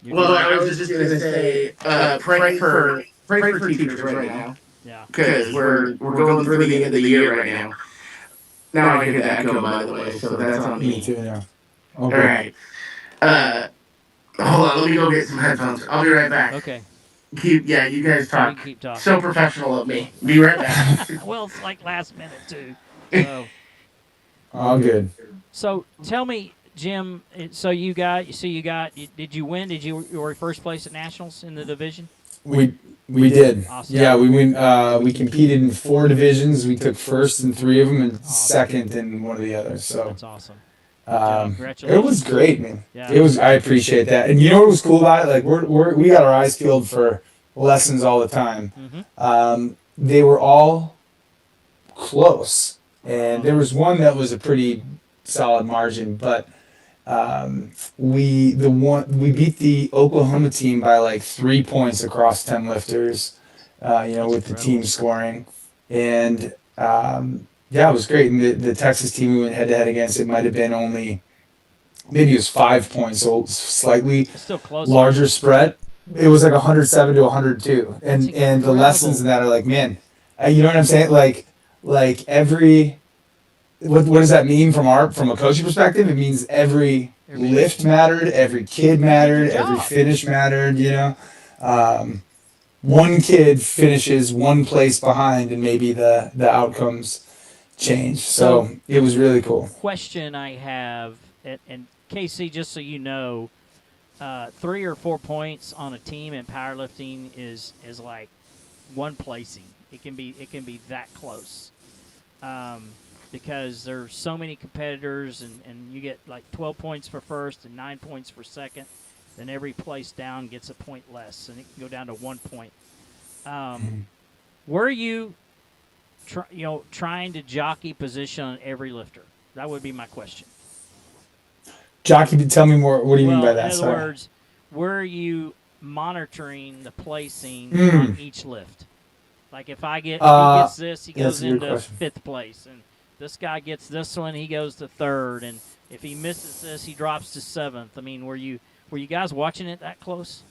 Well, I was just going to say, pray for teachers right now. Yeah. Because we're going through the end of the year right now. Now I hear the echo, by the way, so that's on me. Me too, yeah. All right. Hold on, let me go get some headphones. I'll be right back. Okay. You guys talk. Keep talking. So professional of me. Be right back. Well, it's like last minute too. So. All good. So tell me, Jim. So you did you win? You were first place at nationals in the division? We did. Awesome. Yeah, we went. We competed in 4 divisions. We took first in 3 of them and second in one of the others. So that's awesome. It was great, man. Yeah. It was. I appreciate that. And you know what was cool about it? Like we got our eyes peeled for lessons all the time. Mm-hmm. They were all close, and there was one that was a pretty solid margin, but we beat the Oklahoma team by like 3 points across 10 lifters. With the team scoring, and yeah, it was great. And the Texas team we went head to head against, it might have been maybe it was 5 points, so slightly still close. Larger spread. It was like 107 to 102, and the lessons in that are like, man, you know what I'm saying? Like every. What does that mean from a coaching perspective? It means every lift mattered, every kid mattered, every finish mattered. One kid finishes one place behind, and maybe the outcomes change. So it was really cool. Question I have, and Casey, just so you know, 3 or 4 points on a team in powerlifting is like one placing. It can be that close. Because there's so many competitors, and you get like 12 points for first and 9 points for second, then every place down gets a point less, and it can go down to 1 point. Were you, trying to jockey position on every lifter? That would be my question. Jockey, tell me more. What do you mean by that? In other words, were you monitoring the placing on each lift? Like if he gets this, he goes into 5th place, and this guy gets this one, he goes to 3rd, and if he misses this, he drops to 7th. I mean, were you guys watching it that close?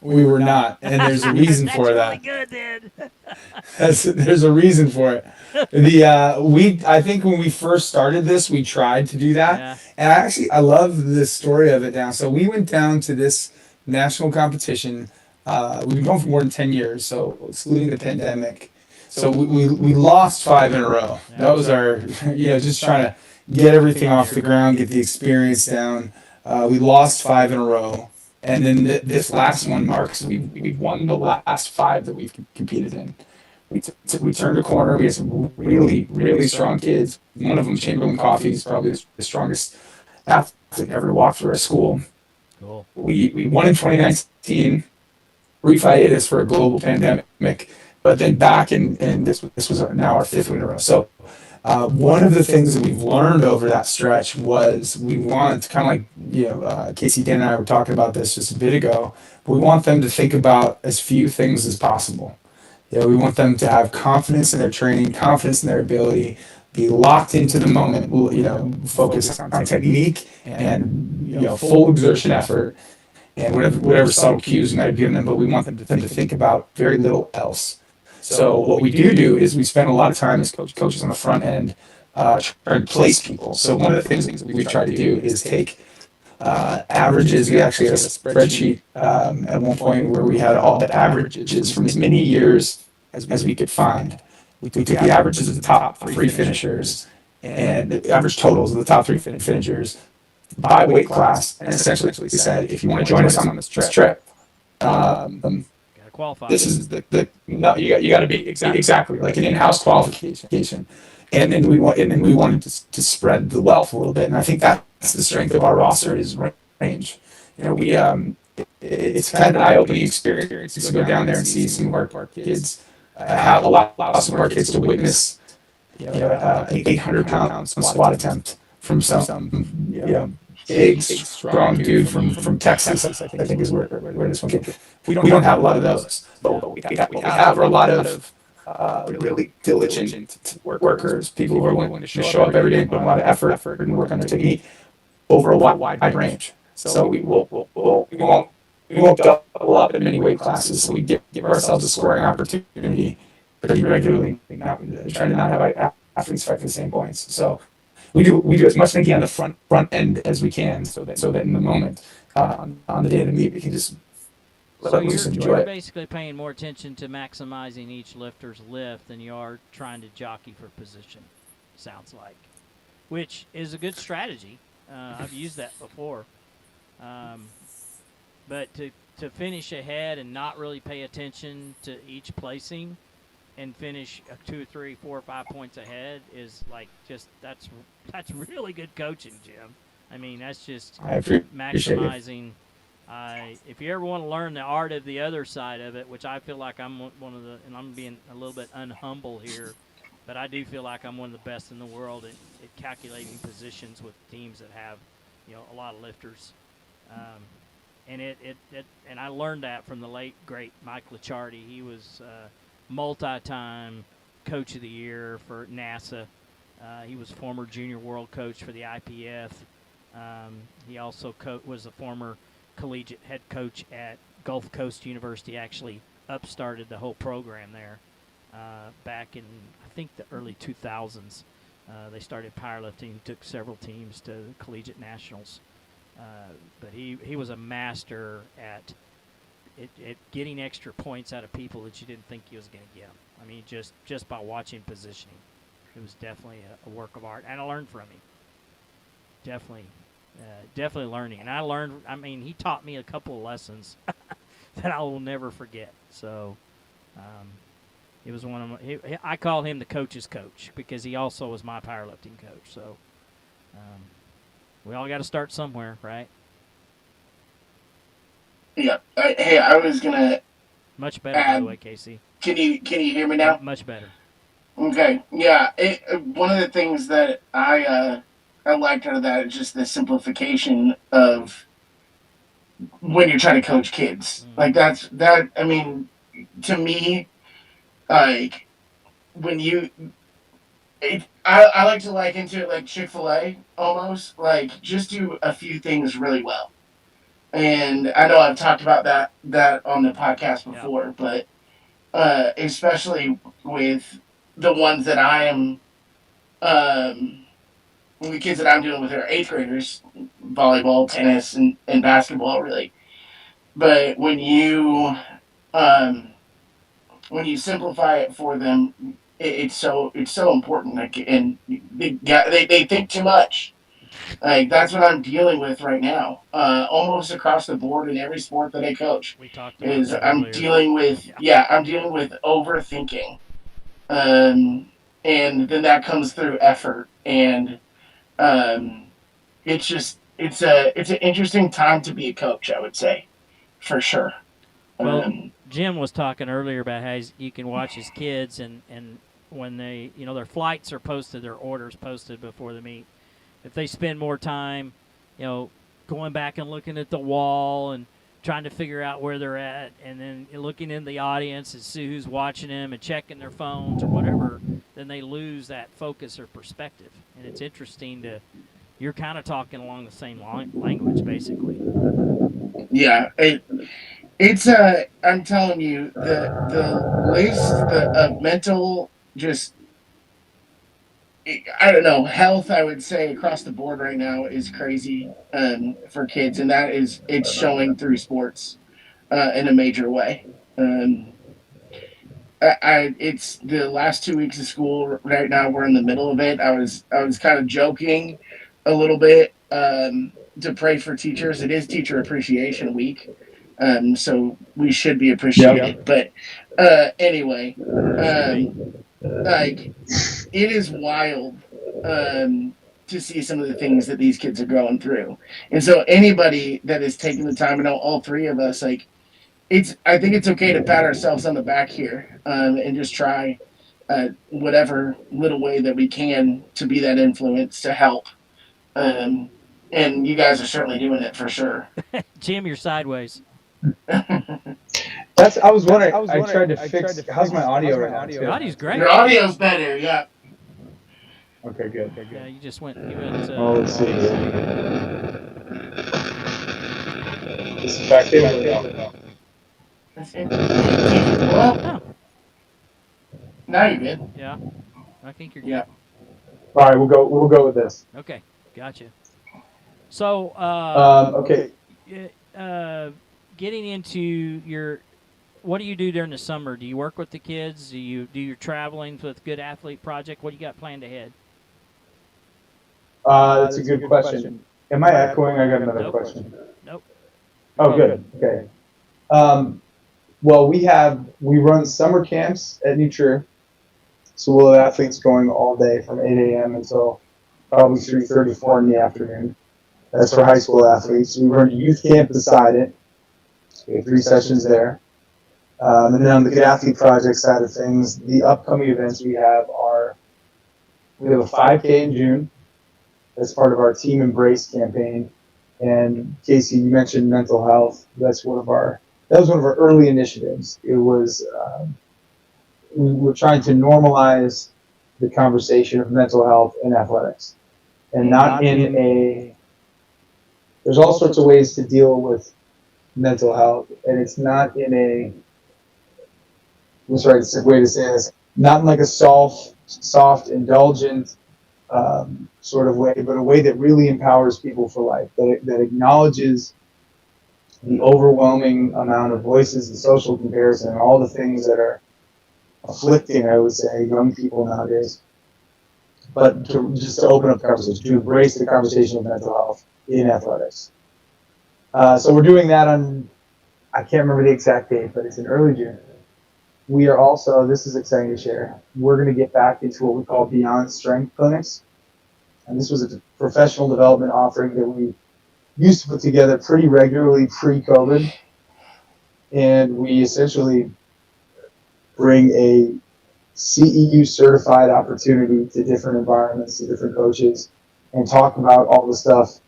We were not, and there's a reason for that. That's really good, then. There's a reason for it. I think when we first started this, we tried to do that, and I love the story of it now. So we went down to this national competition. We've been going for more than 10 years, so excluding the pandemic. So we lost 5 in a row. That was our, just trying to get everything off the ground, get the experience down. We lost 5 in a row. And then this last one marks, we won the last 5 that we've competed in. We turned a corner. We had some really, really strong kids. One of them, Chamberlain Coffee, is probably the strongest athlete ever walked through our school. Cool. We won in 2019. Refighted us for a global pandemic, but then back and this was now our 5th win in a row. So one of the things that we've learned over that stretch was we want, kind of like Casey, Dan, and I were talking about this just a bit ago. But we want them to think about as few things as possible. We want them to have confidence in their training, confidence in their ability, be locked into the moment. Focus on technique and full exertion effort. And whatever subtle cues we might have given them, but we want them to think about very little else. So what we do is we spend a lot of time as coaches on the front end trying to place people. So one of the things that we try to do is take averages. We actually had a spreadsheet at one point where we had all the averages from as many years as we could find. We took the averages of the top 3 finishers and the average totals of the top 3 finishers by weight class, and essentially said, if you want to join us on this trip, Gotta qualify. this is you got to be exactly like an in-house qualification, and then we wanted to spread the wealth a little bit, and I think that's the strength of our roster is range. It's kind of an eye-opening experience to go down there and see some of our kids have allow some of our kids to witness an 800-pound squat attempt from some big, strong dude from Texas, I think is where this one came from. We don't have a lot of those, but we have a lot of really diligent workers, people who are willing to show up every day and put a lot of effort and work on their technique over a wide range. So we won't double up in many weight classes. So we give ourselves a scoring opportunity pretty regularly, trying to not have athletes fight for the same points. So we do as much thinking on the front end as we can, so that in the moment, on the day of the meet, we can just let loose and enjoy you're it. basically paying more attention to maximizing each lifter's lift than you are trying to jockey for position, sounds like, which is a good strategy. I've used that before. Um, but to finish ahead and not really pay attention to each placing and finish 2, 3, 4, 5 points ahead is like just that's really good coaching, Jim. I mean, that's just I appreciate it. maximizing. If you ever want to learn the art of the other side of it, which I feel like I'm one of the, and I'm being a little bit unhumble here, but I do feel like I'm one of the best in the world at calculating positions with teams that have, a lot of lifters. And and I learned that from the late great Mike Licciardi. He was multi-time coach of the year for NASA. He was former junior world coach for the IPF. He also was a former collegiate head coach at Gulf Coast University. Actually, upstarted the whole program there back in I think the early 2000s. They started powerlifting, took several teams to the collegiate nationals. But he was a master at getting extra points out of people that you didn't think he was going to get. I mean, just by watching positioning, it was definitely a work of art, and I learned from him. Definitely learning, and I learned. I mean, he taught me a couple of lessons that I will never forget. So, he was one of my. I call him the coach's coach because he also was my powerlifting coach. So, we all got to start somewhere, right? Yeah. Hey, I was gonna Much better, by the way, Casey. Can you hear me now? Much better. Okay. Yeah. One of the things that I liked out of that is just the simplification of when you're trying to coach kids. Like that. I mean, to me, like when I like to liken to it like Chick-fil-A almost. Like just do a few things really well. And I know I've talked about that on the podcast before, but especially with the ones that I am, the kids that I'm dealing with are eighth graders, volleyball, tennis, and basketball, really. But um, when you simplify it for them, it's so important. Like, and they think too much. Like that's what I'm dealing with right now, almost across the board in every sport that I coach. We talked about that I'm earlier. dealing with I'm dealing with overthinking, and then that comes through effort, and it's just it's an interesting time to be a coach. I would say, for sure. Well, Jim was talking earlier about how you can watch his kids, and when they their flights are posted, their orders posted before the meet. If they spend more time, going back and looking at the wall and trying to figure out where they're at, and then looking in the audience and see who's watching them and checking their phones or whatever, then they lose that focus or perspective. And it's interesting you're kind of talking along the same language, basically. Yeah, it's I'm telling you, the list of mental just I don't know, health, I would say, across the board right now is crazy for kids, and it's showing through sports in a major way. Um, it's the last 2 weeks of school right now. We're in the middle of it. I was kind of joking a little bit to pray for teachers. It is Teacher Appreciation Week, so we should be appreciated. Yep. But anyway, like it is wild to see some of the things that these kids are going through. And so anybody that is taking the time, I know all three of us, like I think it's okay to pat ourselves on the back here and just try whatever little way that we can to be that influence to help. And you guys are certainly doing it for sure. Jim, you're sideways. I was wondering. I tried to fix. How's my audio right now? Your Too? audio's great. Your audio's better. Yeah. Okay, good. Yeah, you just went. You went. Well, let's see. This is back in or no? That's it. Well, Oh, now you're good. yeah. I think you're good. Yeah. All right, we'll go with this. Okay, gotcha. So, Okay. getting into your, what do you do during the summer? Do you work with the kids? Do you do your traveling with Good Athlete Project? What do you got planned ahead? That's a good question. Am I echoing? I got another question. Nope. Oh, good. Okay. Well, we run summer camps at New Trier, so we'll have athletes going all day from 8 a.m. until probably 3:34 in the afternoon. That's for high school athletes. We run a youth camp beside it. We have 3 sessions there. And then on the Good Athlete Project side of things, the upcoming events we have a 5K in June. That's part of our Team Embrace campaign. And Casey, you mentioned mental health. That was one of our early initiatives. It was we were trying to normalize the conversation of mental health in athletics, and not in a. There's all sorts of ways to deal with mental health, and it's not in a. What's the right way to say this? Not in like a soft, indulgent sort of way, but a way that really empowers people for life. That acknowledges the overwhelming amount of voices and social comparison and all the things that are afflicting, I would say, young people nowadays. But just to open up the conversation, to embrace the conversation of mental health in athletics. So we're doing that on, I can't remember the exact date, but it's in early June. We are also, this is exciting to share, we're going to get back into what we call Beyond Strength clinics. And this was a professional development offering that we used to put together pretty regularly pre-COVID. And we essentially bring a CEU certified opportunity to different environments, to different coaches, and talk about all the stuff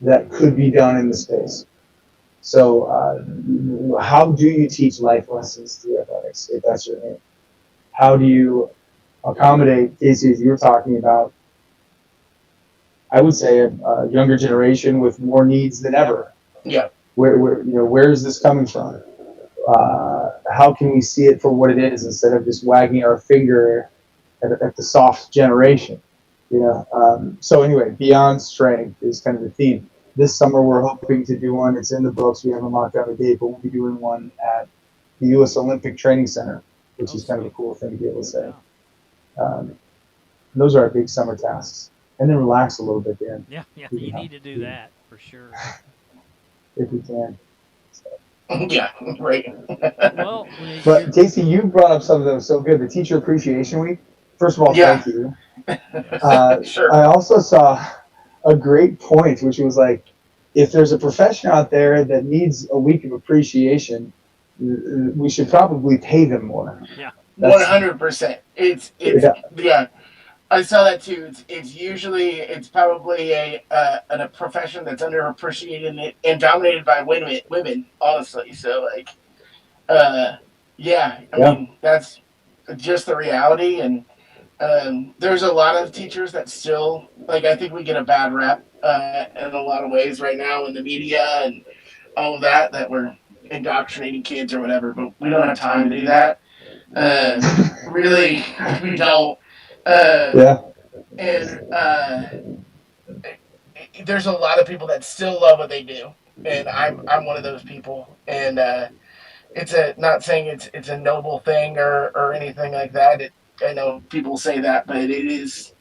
that could be done in the space. So how do you teach life lessons through athletics, if that's your name? How do you accommodate, Casey, as you were talking about, I would say a younger generation with more needs than ever. Yeah. Where is this coming from? How can we see it for what it is instead of just wagging our finger at the soft generation? So anyway, Beyond Strength is kind of the theme. This summer we're hoping to do one. It's in the books. We haven't locked down a date, but we'll be doing one at the U.S. Olympic Training Center, which is kind of a cool thing to be able to say. Those are our big summer tasks. And then relax a little bit, Dan. Yeah, you need to do that for sure. If we can. Yeah, right. Well, but Casey, you brought up something that was so good. The Teacher Appreciation Week. First of all, thank you. Sure. I also saw a great point, which was like, if there's a profession out there that needs a week of appreciation, we should probably pay them more. Yeah. 100%. It's yeah. I saw that too. It's probably a profession that's underappreciated and dominated by women, honestly. So I mean that's just the reality. And there's a lot of teachers that still I think we get a bad rep in a lot of ways right now in the media and all of that we're indoctrinating kids or whatever. But we don't have time to do that. Really, we don't. And there's a lot of people that still love what they do, and I'm one of those people. And it's not saying it's a noble thing or anything like that. I know people say that, but it is.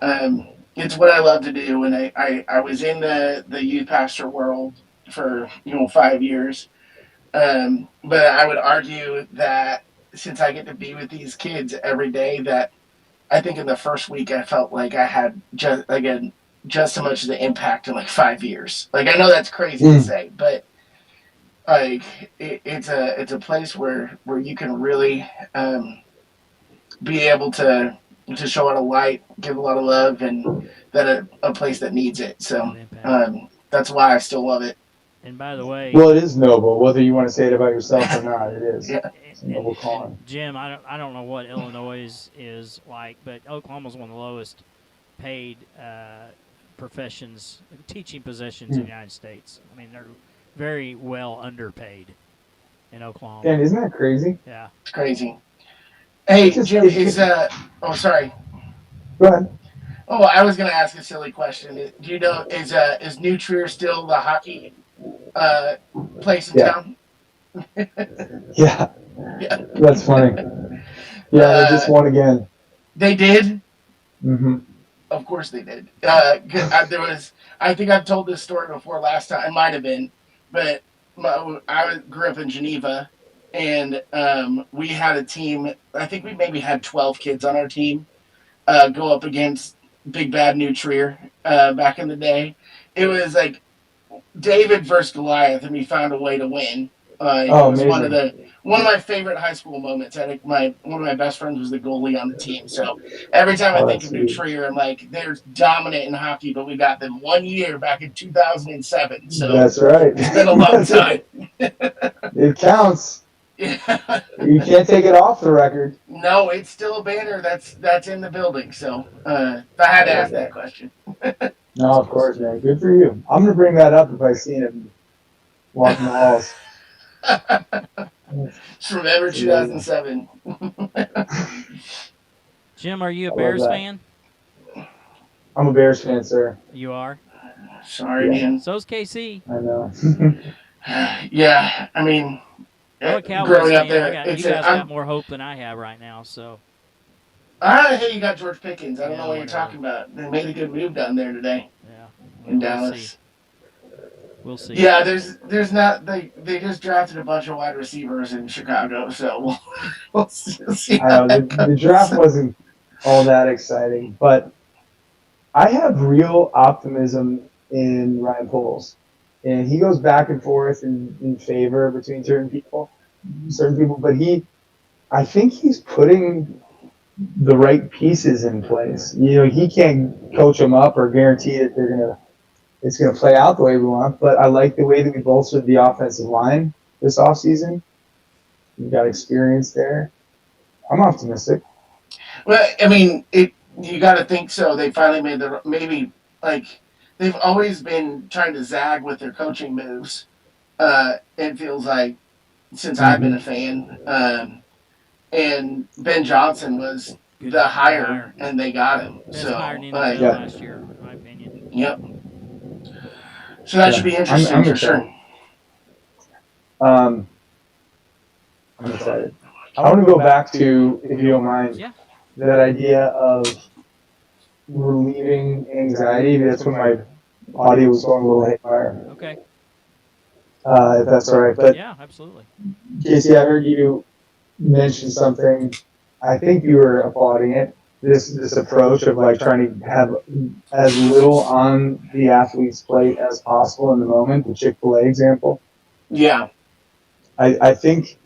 It's what I love to do, and I was in the youth pastor world for 5 years, but I would argue that since I get to be with these kids every day, that I think in the first week I felt like I had just as much of the impact in 5 years. I know that's crazy to say, but it's a place where you can really be able to show a lot of light, give a lot of love, and that a place that needs it. So that's why I still love it. And by the way, Well, it is noble, whether you want to say it about yourself or not. It is. Yeah. It's a noble calling. and Jim, I don't know what Illinois is like, but Oklahoma's one of the lowest paid professions, teaching positions in the United States. I mean, they're very well underpaid in Oklahoma. And isn't that crazy? Yeah. It's crazy. Hey, Jim, oh, sorry. Go ahead. Oh, I was going to ask a silly question. Do you know, is New Trier still the hockey place in town? Yeah. Yeah. That's funny. Yeah, they just won again. They did? Mm-hmm. Of course they did. I think I've told this story before last time. It might have been, but I grew up in Geneva, and we had a team. I think we maybe had 12 kids on our team go up against Big Bad New Trier back in the day. It was like David versus Goliath, and we found a way to win. It was amazing. one of my favorite high school moments. I think one of my best friends was the goalie on the team. So every time I think of New Trier, I'm like, they're dominant in hockey, but we got them 1 year back in 2007. So that's right. It's been a long time. It counts. Yeah. You can't take it off the record. No, it's still a banner that's in the building. So I had to ask that question. No, of course, man. Good for you. I'm gonna bring that up if I see him walking the halls. It's from ever 2007. Jim, are you a Bears fan? I'm a Bears fan, sir. You are? Sorry, man. So's KC. I know. Yeah, I mean, I'm a Cowboys growing up fan. there, You guys got more hope than I have right now. So. Hey, you got George Pickens. I don't know what you're talking about. They made a good move down there today. Yeah. In Dallas. We'll see. Yeah, there's not they just drafted a bunch of wide receivers in Chicago, so we'll see. I know the draft wasn't all that exciting, but I have real optimism in Ryan Poles, and he goes back and forth in favor between certain people, but I think he's putting the right pieces in place. You know, he can't coach them up or guarantee that it's gonna play out the way we want, but I like the way that we bolstered the offensive line this offseason. We got experience there. I'm optimistic. Well, I mean, you got to think so. They finally made they've always been trying to zag with their coaching moves. It feels like since I've been a fan, and Ben Johnson was the hire, and they got him. Best so hire in the NFL last year, in my opinion. Yep. So that should be interesting I'm for excited. sure. I'm excited. I want to go back to, if you don't mind, that idea of relieving anxiety. That's when my audio was going a little haywire. Okay. If that's all right. But yeah, absolutely. Casey, I heard you mention something. I think you were applauding it. This approach of like trying to have as little on the athlete's plate as possible in the moment, the Chick-fil-A example. Yeah. I think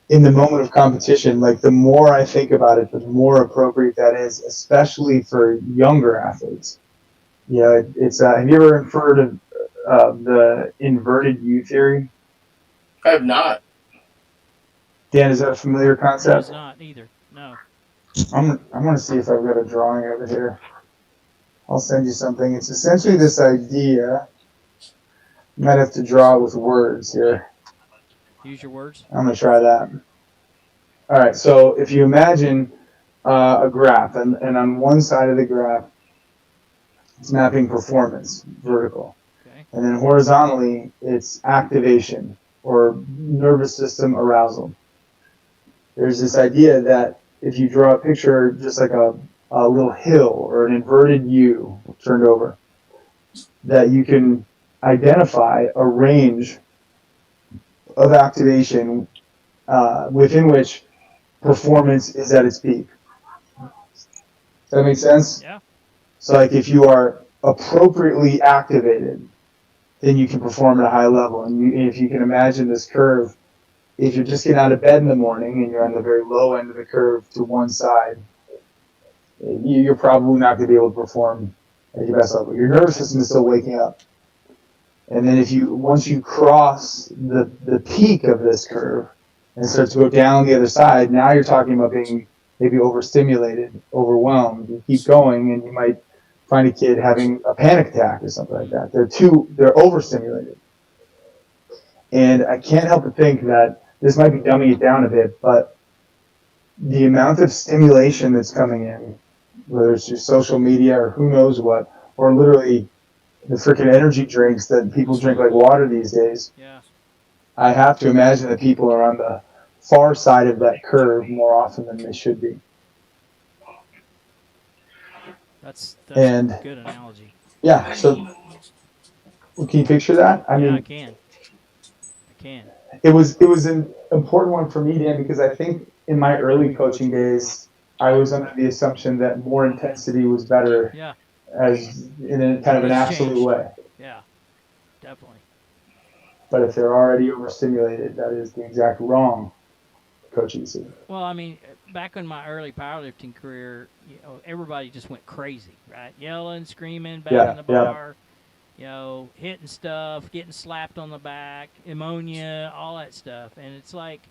in the moment of competition, like the more I think about it, the more appropriate that is, especially for younger athletes. Yeah, it's have you ever heard of the inverted U theory? I have not. Dan, is that a familiar concept? It's not either. No. I'm going to see if I've got a drawing of it here. I'll send you something. It's essentially this idea. You might have to draw it with words here. Use your words. I'm going to try that. All right, so if you imagine a graph, and on one side of the graph, it's mapping performance, vertical. Okay. And then horizontally, it's activation, or nervous system arousal. There's this idea that if you draw a picture just like a little hill or an inverted U turned over, that you can identify a range of activation within which performance is at its peak. Does that make sense? Yeah. So like if you are appropriately activated, then you can perform at a high level. And if you can imagine this curve, if you're just getting out of bed in the morning and you're on the very low end of the curve to one side, you're probably not going to be able to perform at your best level. Your nervous system is still waking up. And then once you cross the peak of this curve and start to go down the other side, now you're talking about being maybe overstimulated, overwhelmed. You keep going, and you might find a kid having a panic attack or something like that. They're overstimulated. And I can't help but think that this might be dumbing it down a bit, but the amount of stimulation that's coming in, whether it's through social media or who knows what, or literally the freaking energy drinks that people drink like water these days. Yeah. I have to imagine that people are on the far side of that curve more often than they should be. That's And a good analogy. yeah, so can you picture that? I mean, I can. It was an important one for me, Dan, because I think in my early coaching days, I was under the assumption that more intensity was better. Yeah. As in a kind of an absolute way. Yeah, definitely. But if they're already overstimulated, that is the exact wrong coaching decision. Well, I mean, back in my early powerlifting career, everybody just went crazy, right? Yelling, screaming, banging the bar, hitting stuff, getting slapped on the back, ammonia, all that stuff. And it's like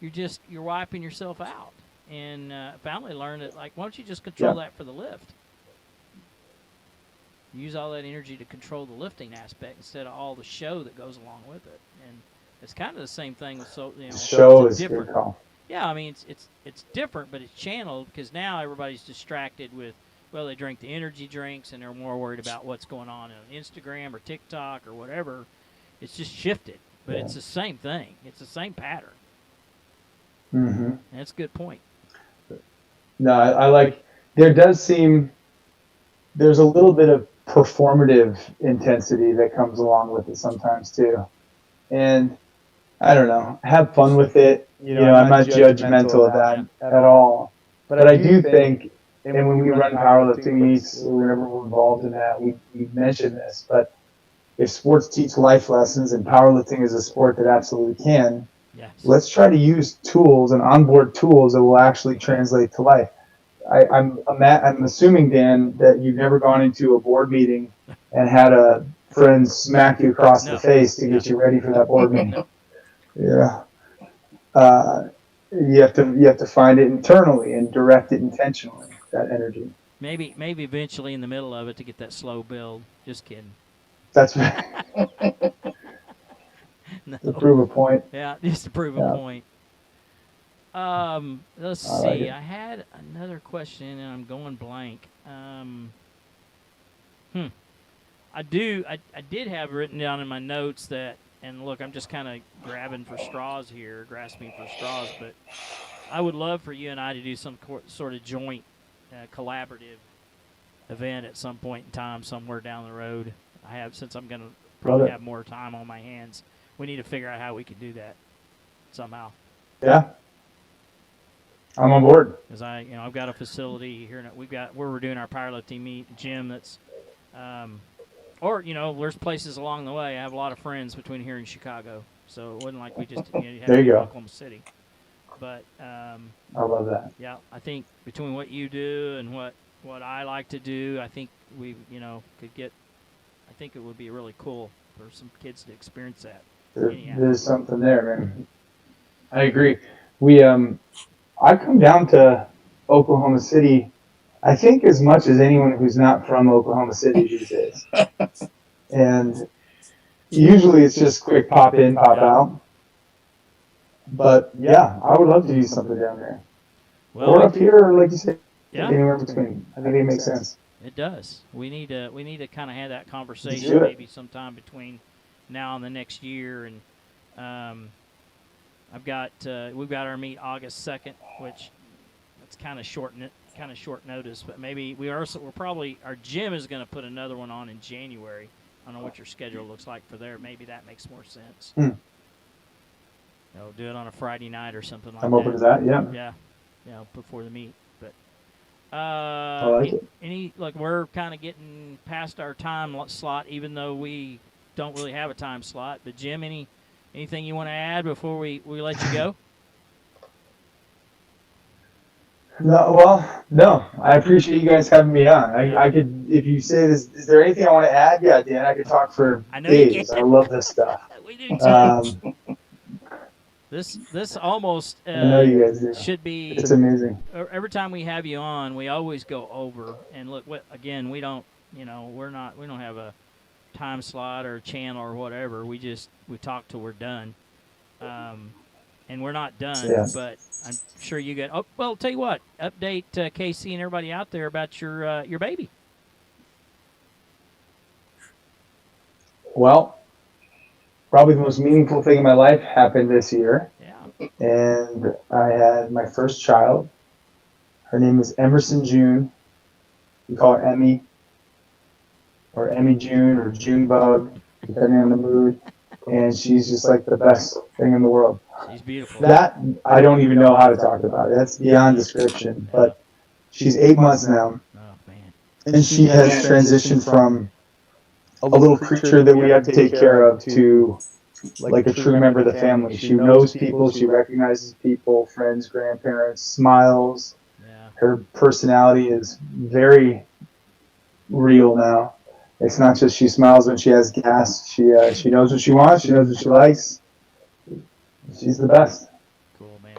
you're wiping yourself out. And finally learned that, like, why don't you just control that for the lift? Use all that energy to control the lifting aspect instead of all the show that goes along with it. And it's kind of the same thing with show is different. Good call. Yeah, I mean it's different, but it's channeled because now everybody's distracted with, well, they drink the energy drinks and they're more worried about what's going on Instagram or TikTok or whatever. It's just shifted, but it's the same thing. It's the same pattern. Mm-hmm. And that's a good point. No, I like. There's a little bit of performative intensity that comes along with it sometimes too, and I don't know. Have fun with it. I'm not judgmental of that at all. But I do think, and when we run powerlifting meets, whenever we're involved in that, we mention this. But if sports teach life lessons, and powerlifting is a sport that absolutely can, let's try to use tools and onboard tools that will actually translate to life. I'm assuming, Dan, that you've never gone into a board meeting and had a friend smack you across the face to get you ready for that board meeting. Yeah. You have to find it internally and direct it intentionally, that energy. Maybe eventually in the middle of it to get that slow build. Just kidding. That's right. No. To prove a point. Yeah, just to prove a point. Let's see. I had another question and I'm going blank. I did have written down in my notes that, and look, I'm just kind of grasping for straws, but I would love for you and I to do some sort of joint collaborative event at some point in time somewhere down the road. Since I'm going to probably have more time on my hands, we need to figure out how we can do that somehow. Yeah. I'm on board. Because I've got a facility here. Where we're doing our powerlifting meet gym. That's, there's places along the way. I have a lot of friends between here and Chicago, so it wasn't like we just had to go to Oklahoma City. But I love that. Yeah, I think between what you do and what I like to do, I think we could get. I think it would be really cool for some kids to experience that. There's something there, man. I agree. I come down to Oklahoma City, I think, as much as anyone who's not from Oklahoma City these days. And usually it's just quick pop in, pop out. But yeah, I would love to do something down there. Or up here, or like you said, anywhere in between. I think it makes sense. It does. We need to kind of have that conversation maybe sometime between now and the next year. And we've got our meet August 2nd, which that's kind of short notice. But maybe we're probably, our gym is going to put another one on in January. I don't know what your schedule looks like for there. Maybe that makes more sense. Do it on a Friday night or something like that. I'm open to that. Yeah. Before the meet. But I like it. We're kind of getting past our time slot, even though we don't really have a time slot. But Jim, anything you want to add before we let you go? No. I appreciate you guys having me on. I could, if you say this, is there anything I want to add? Yeah, Dan, I could talk for I know you days. I can. love this stuff. We do too. Um, This almost I know you guys do. should be. It's amazing. Every time we have you on, we always go over. And look, again, we don't. We don't have a time slot or channel or whatever. We talk till we're done. And we're not done, Yeah. but I'm sure you get. Oh, well, tell you what, update Casey and everybody out there about your baby. Well, probably the most meaningful thing in my life happened this year. Yeah. And I had my first child. Her name is Emerson June. We call her Emmy, or Emmy June, or June Bug, depending on the mood. And she's just like the best thing in the world. She's beautiful. That, I don't even know how to talk about it. That's beyond description. But she's 8 months now. Oh, man. And she has transitioned from a little creature that we have to take care of to like a true member of the family. She knows people, she recognizes people, friends, grandparents, smiles. Yeah. Her personality is very real now. It's not just she smiles when she has gas. She knows what she wants. She knows what she likes. She's the best. Cool, man.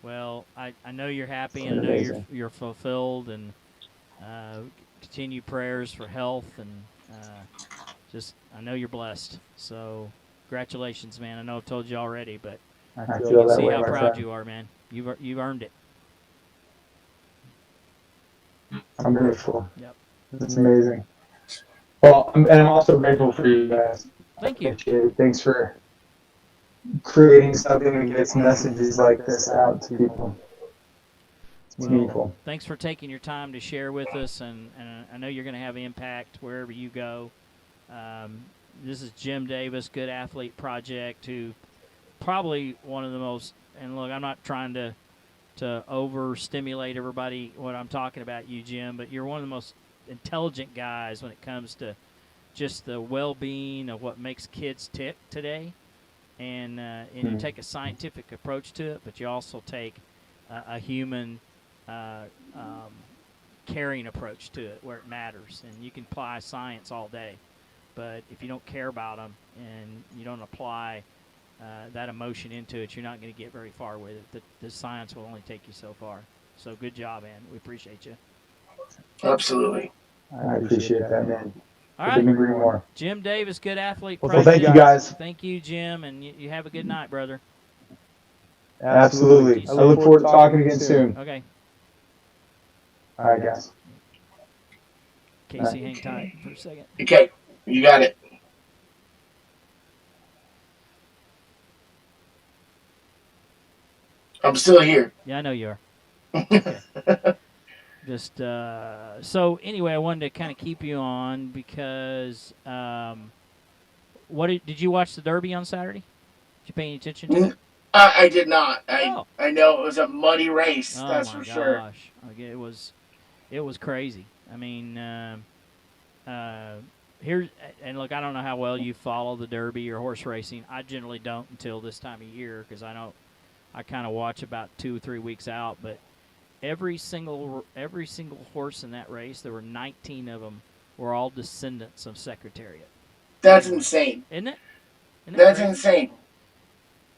Well, I know you're happy, and I know you're fulfilled, and continue prayers for health, and I know you're blessed. So, congratulations, man. I know I've told you already, but I you feel can that see way, how my proud friend. you are, man. You've earned it. I'm grateful. Yep. It's amazing. Well, I'm also grateful for you guys. Thank you. Appreciate it. Thanks for creating something that gets messages like this out to people. It's meaningful. Thanks for taking your time to share with us, and I know you're going to have impact wherever you go. This is Jim Davis, Good Athlete Project, who probably one of the most, and look, I'm not trying to overstimulate everybody what I'm talking about you, Jim, but you're one of the most intelligent guys when it comes to just the well-being of what makes kids tick today. And you take a scientific approach to it, but you also take a human caring approach to it where it matters. And you can apply science all day, but if you don't care about them and you don't apply that emotion into it, you're not going to get very far with it. The science will only take you so far. So good job, man. We appreciate you. Absolutely. I appreciate that, man. All right. Bring more. Jim Davis, Good Athlete Well, Project. thank you, guys. Thank you, Jim, and you have a good night, brother. Absolutely. I look forward to talking again soon. Okay. All right, guys. Casey, hang tight for a second. Okay, you got it. I'm still here. Yeah, I know you are. Okay. Just so anyway, I wanted to kind of keep you on because what did you watch the Derby on Saturday? Did you pay any attention to it? I did not. Oh. I know it was a muddy race. Oh that's my for sure. gosh! Okay, it was crazy. I mean, here and look, I don't know how well you follow the Derby or horse racing. I generally don't until this time of year because I kind of watch about 2 or 3 weeks out, but. Every single horse in that race, there were 19 of them, were all descendants of Secretariat. That's insane. Isn't it? That's crazy? insane.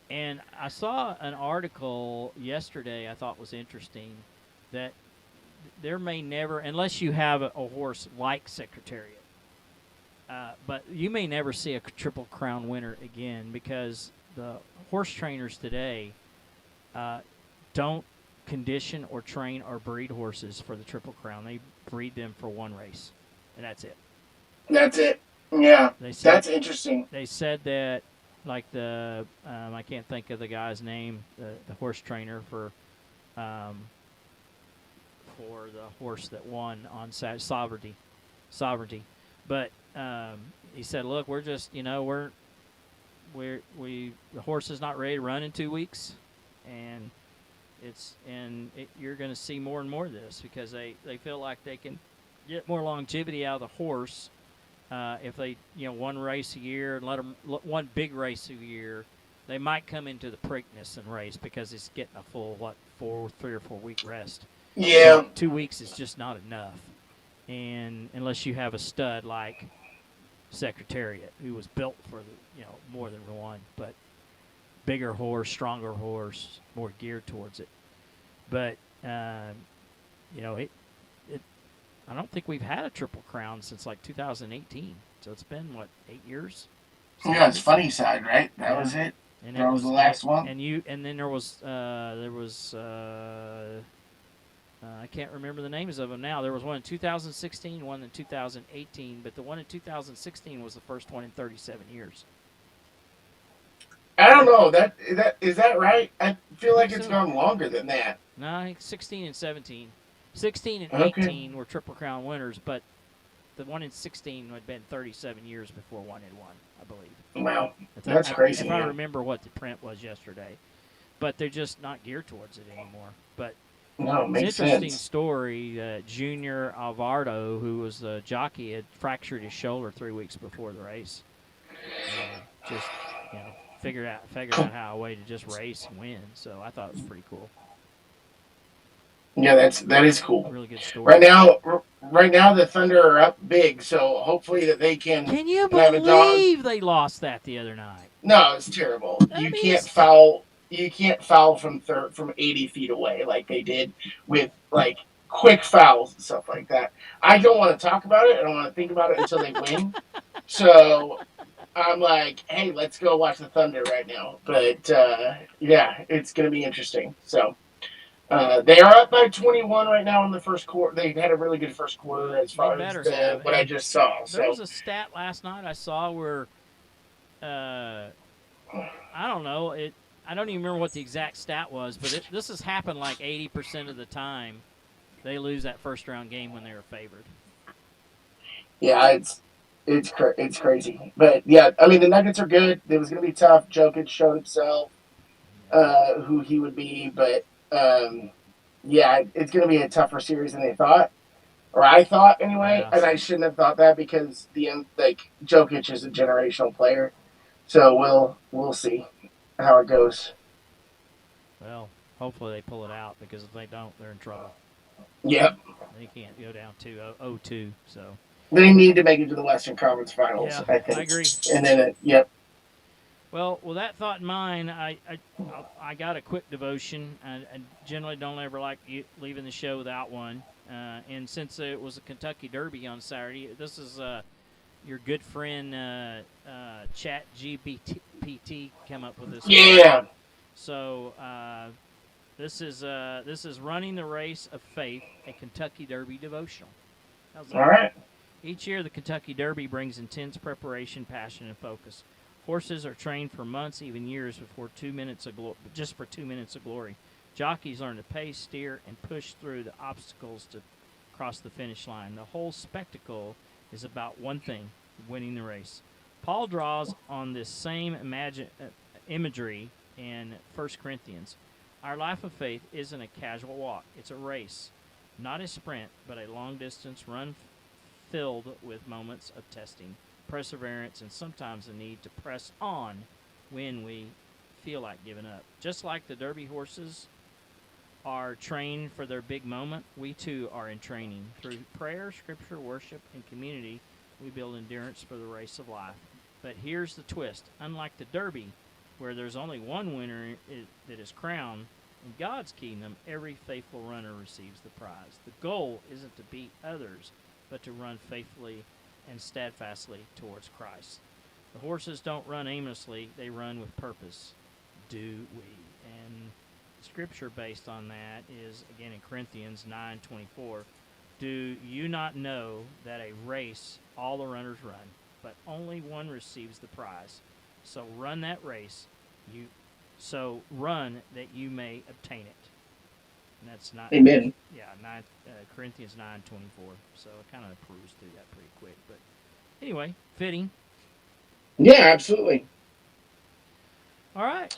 And I saw an article yesterday I thought was interesting that there may never, unless you have a horse like Secretariat, but you may never see a Triple Crown winner again because the horse trainers today don't condition or train or breed horses for the Triple Crown. They breed them for one race, and that's it. That's it. Yeah, that's interesting. They said that, like the I can't think of the guy's name, the horse trainer for the horse that won on Sovereignty, but he said, look, we're just the horse is not ready to run in 2 weeks, and you're going to see more and more of this because they feel like they can get more longevity out of the horse if they one race a year and let them one big race a year. They might come into the Preakness and race because it's getting a full 3 or 4 week rest. Yeah. 2 weeks is just not enough, and unless you have a stud like Secretariat, who was built for more than one, but bigger horse, stronger horse, more geared towards it. But it I don't think we've had a Triple Crown since like 2018. So it's been what, 8 years? Yeah, it's Funny Side, right? That was it. And that was the last one. And then there was I can't remember the names of them now. There was one in 2016, one in 2018, but the one in 2016 was the first one in 37 years. I don't know. Is that right? I feel like it's gone longer than that. No, I think 16 and 17. 16 and Okay. 18 were Triple Crown winners, but the one in 16 had been 37 years before one had won, I believe. Wow. That's crazy. If I remember what the print was yesterday. But they're just not geared towards it anymore. But no, it makes it's an interesting sense. story. Junior Alvarado, who was the jockey, had fractured his shoulder 3 weeks before the race. Just, figured out how a way to just race and win. So I thought it was pretty cool. Yeah, that is cool. Really good story. Right now the Thunder are up big, so hopefully that they can. Can you believe they lost that the other night? No, it's terrible. You can't foul. You can't foul from 80 feet away like they did with like quick fouls and stuff like that. I don't want to talk about it. I don't want to think about it until they win. So I'm like, hey, let's go watch the Thunder right now. But yeah, it's going to be interesting. So they are up by 21 right now in the first quarter. They had a really good first quarter as far as what I just saw. There was a stat last night I saw where I don't know. I don't even remember what the exact stat was, but this has happened like 80% of the time. They lose that first round game when they were favored. Yeah, it's crazy. But yeah, I mean the Nuggets are good. It was going to be tough. Jokic showed himself who he would be, but yeah, it's going to be a tougher series than they thought, or I thought anyway. Yeah. And I shouldn't have thought that because Jokic is a generational player. So we'll see how it goes. Well, hopefully they pull it out, because if they don't, they're in trouble. Yep. They can't go down 0-2. So they need to make it to the Western Conference Finals. Yeah, I think. I agree. And then yep. Well, with that thought in mind, I got a quick devotion. I generally don't ever like leaving the show without one. And since it was a Kentucky Derby on Saturday, this is your good friend Chat GPT came up with this. Yeah. So this is Running the Race of Faith, a Kentucky Derby devotional. How's that? All right. Each year, the Kentucky Derby brings intense preparation, passion, and focus. Horses are trained for months, even years, before 2 minutes of just for 2 minutes of glory. Jockeys learn to pace, steer, and push through the obstacles to cross the finish line. The whole spectacle is about one thing: winning the race. Paul draws on this same imagery in 1 Corinthians. Our life of faith isn't a casual walk. It's a race, not a sprint, but a long-distance run filled with moments of testing, perseverance, and sometimes the need to press on when we feel like giving up. Just like the Derby horses are trained for their big moment, we too are in training. Through prayer, scripture, worship, and community, we build endurance for the race of life. But here's the twist. Unlike the Derby, where there's only one winner that is crowned, in God's kingdom, every faithful runner receives the prize. The goal isn't to beat others, but to run faithfully and steadfastly towards Christ. The horses don't run aimlessly, they run with purpose. Do we? And scripture based on that is, again, in Corinthians 9:24. Do you not know that a race all the runners run, but only one receives the prize? So run that race. So run that you may obtain it. And that's not. Amen. Yeah, Corinthians 9:24. So I kind of perused through that pretty quick, but anyway, fitting. Yeah, absolutely. All right.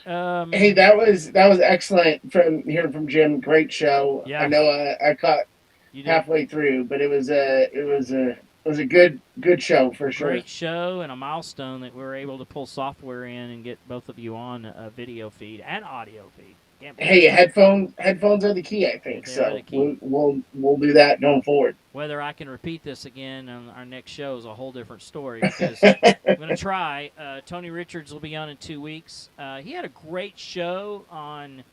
Hey, that was excellent from hearing from Jim. Great show. Yeah. I know I caught halfway through, but it was a good show for sure. Great show and a milestone that we were able to pull software in and get both of you on a video feed and audio feed. Hey, headphones are the key, I think. They are the So key. we'll do that going forward. Whether I can repeat this again on our next show is a whole different story because I'm going to try. Tony Richards will be on in 2 weeks. He had a great show on,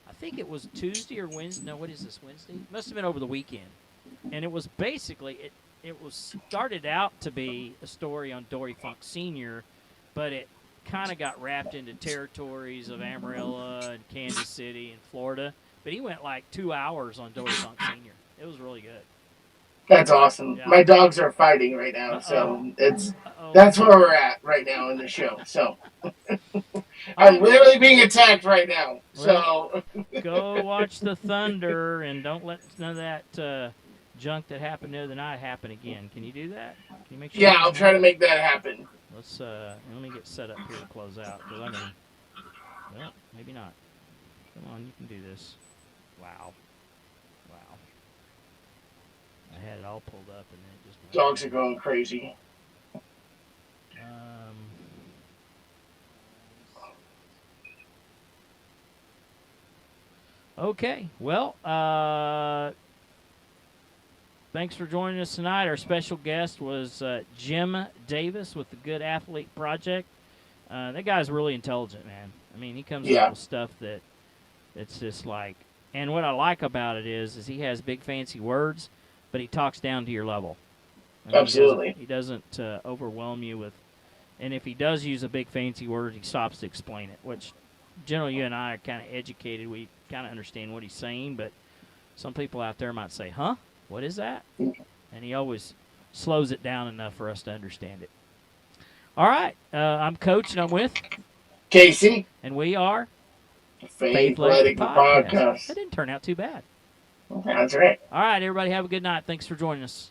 I think it was Tuesday or Wednesday. No, what is this, Wednesday? It must have been over the weekend. And it was basically, it was started out to be a story on Dory Funk Sr., but it kind of got wrapped into territories of Amarillo and Kansas City and Florida. But he went like 2 hours on Dory Funk Sr. It was really good. That's awesome. Yeah. My dogs are fighting right now, so that's where we're at right now in the show. So I'm literally being attacked right now. So go watch the Thunder and don't let none of that junk that happened the other night happen again. Can you do that? Can you make sure? Yeah, I'll try to make that happen. Let's let me get set up here to close out because I'm gonna. Well, maybe not. Come on, you can do this. Wow. I had it all pulled up and then it just. Dogs are going crazy. Okay. Well, thanks for joining us tonight. Our special guest was Jim Davis with the Good Athlete Project. That guy's really intelligent, man. I mean, he comes up with stuff that it's just like. And what I like about it is he has big fancy words, but he talks down to your level. I mean, Absolutely. He doesn't overwhelm you with. And if he does use a big fancy word, he stops to explain it, which generally you and I are kind of educated. We kind of understand what he's saying, but some people out there might say, huh? What is that? And he always slows it down enough for us to understand it. All right. I'm Coach, and I'm with Casey. And we are Faithletic The Podcast. That didn't turn out too bad. That's right. All right, everybody. Have a good night. Thanks for joining us.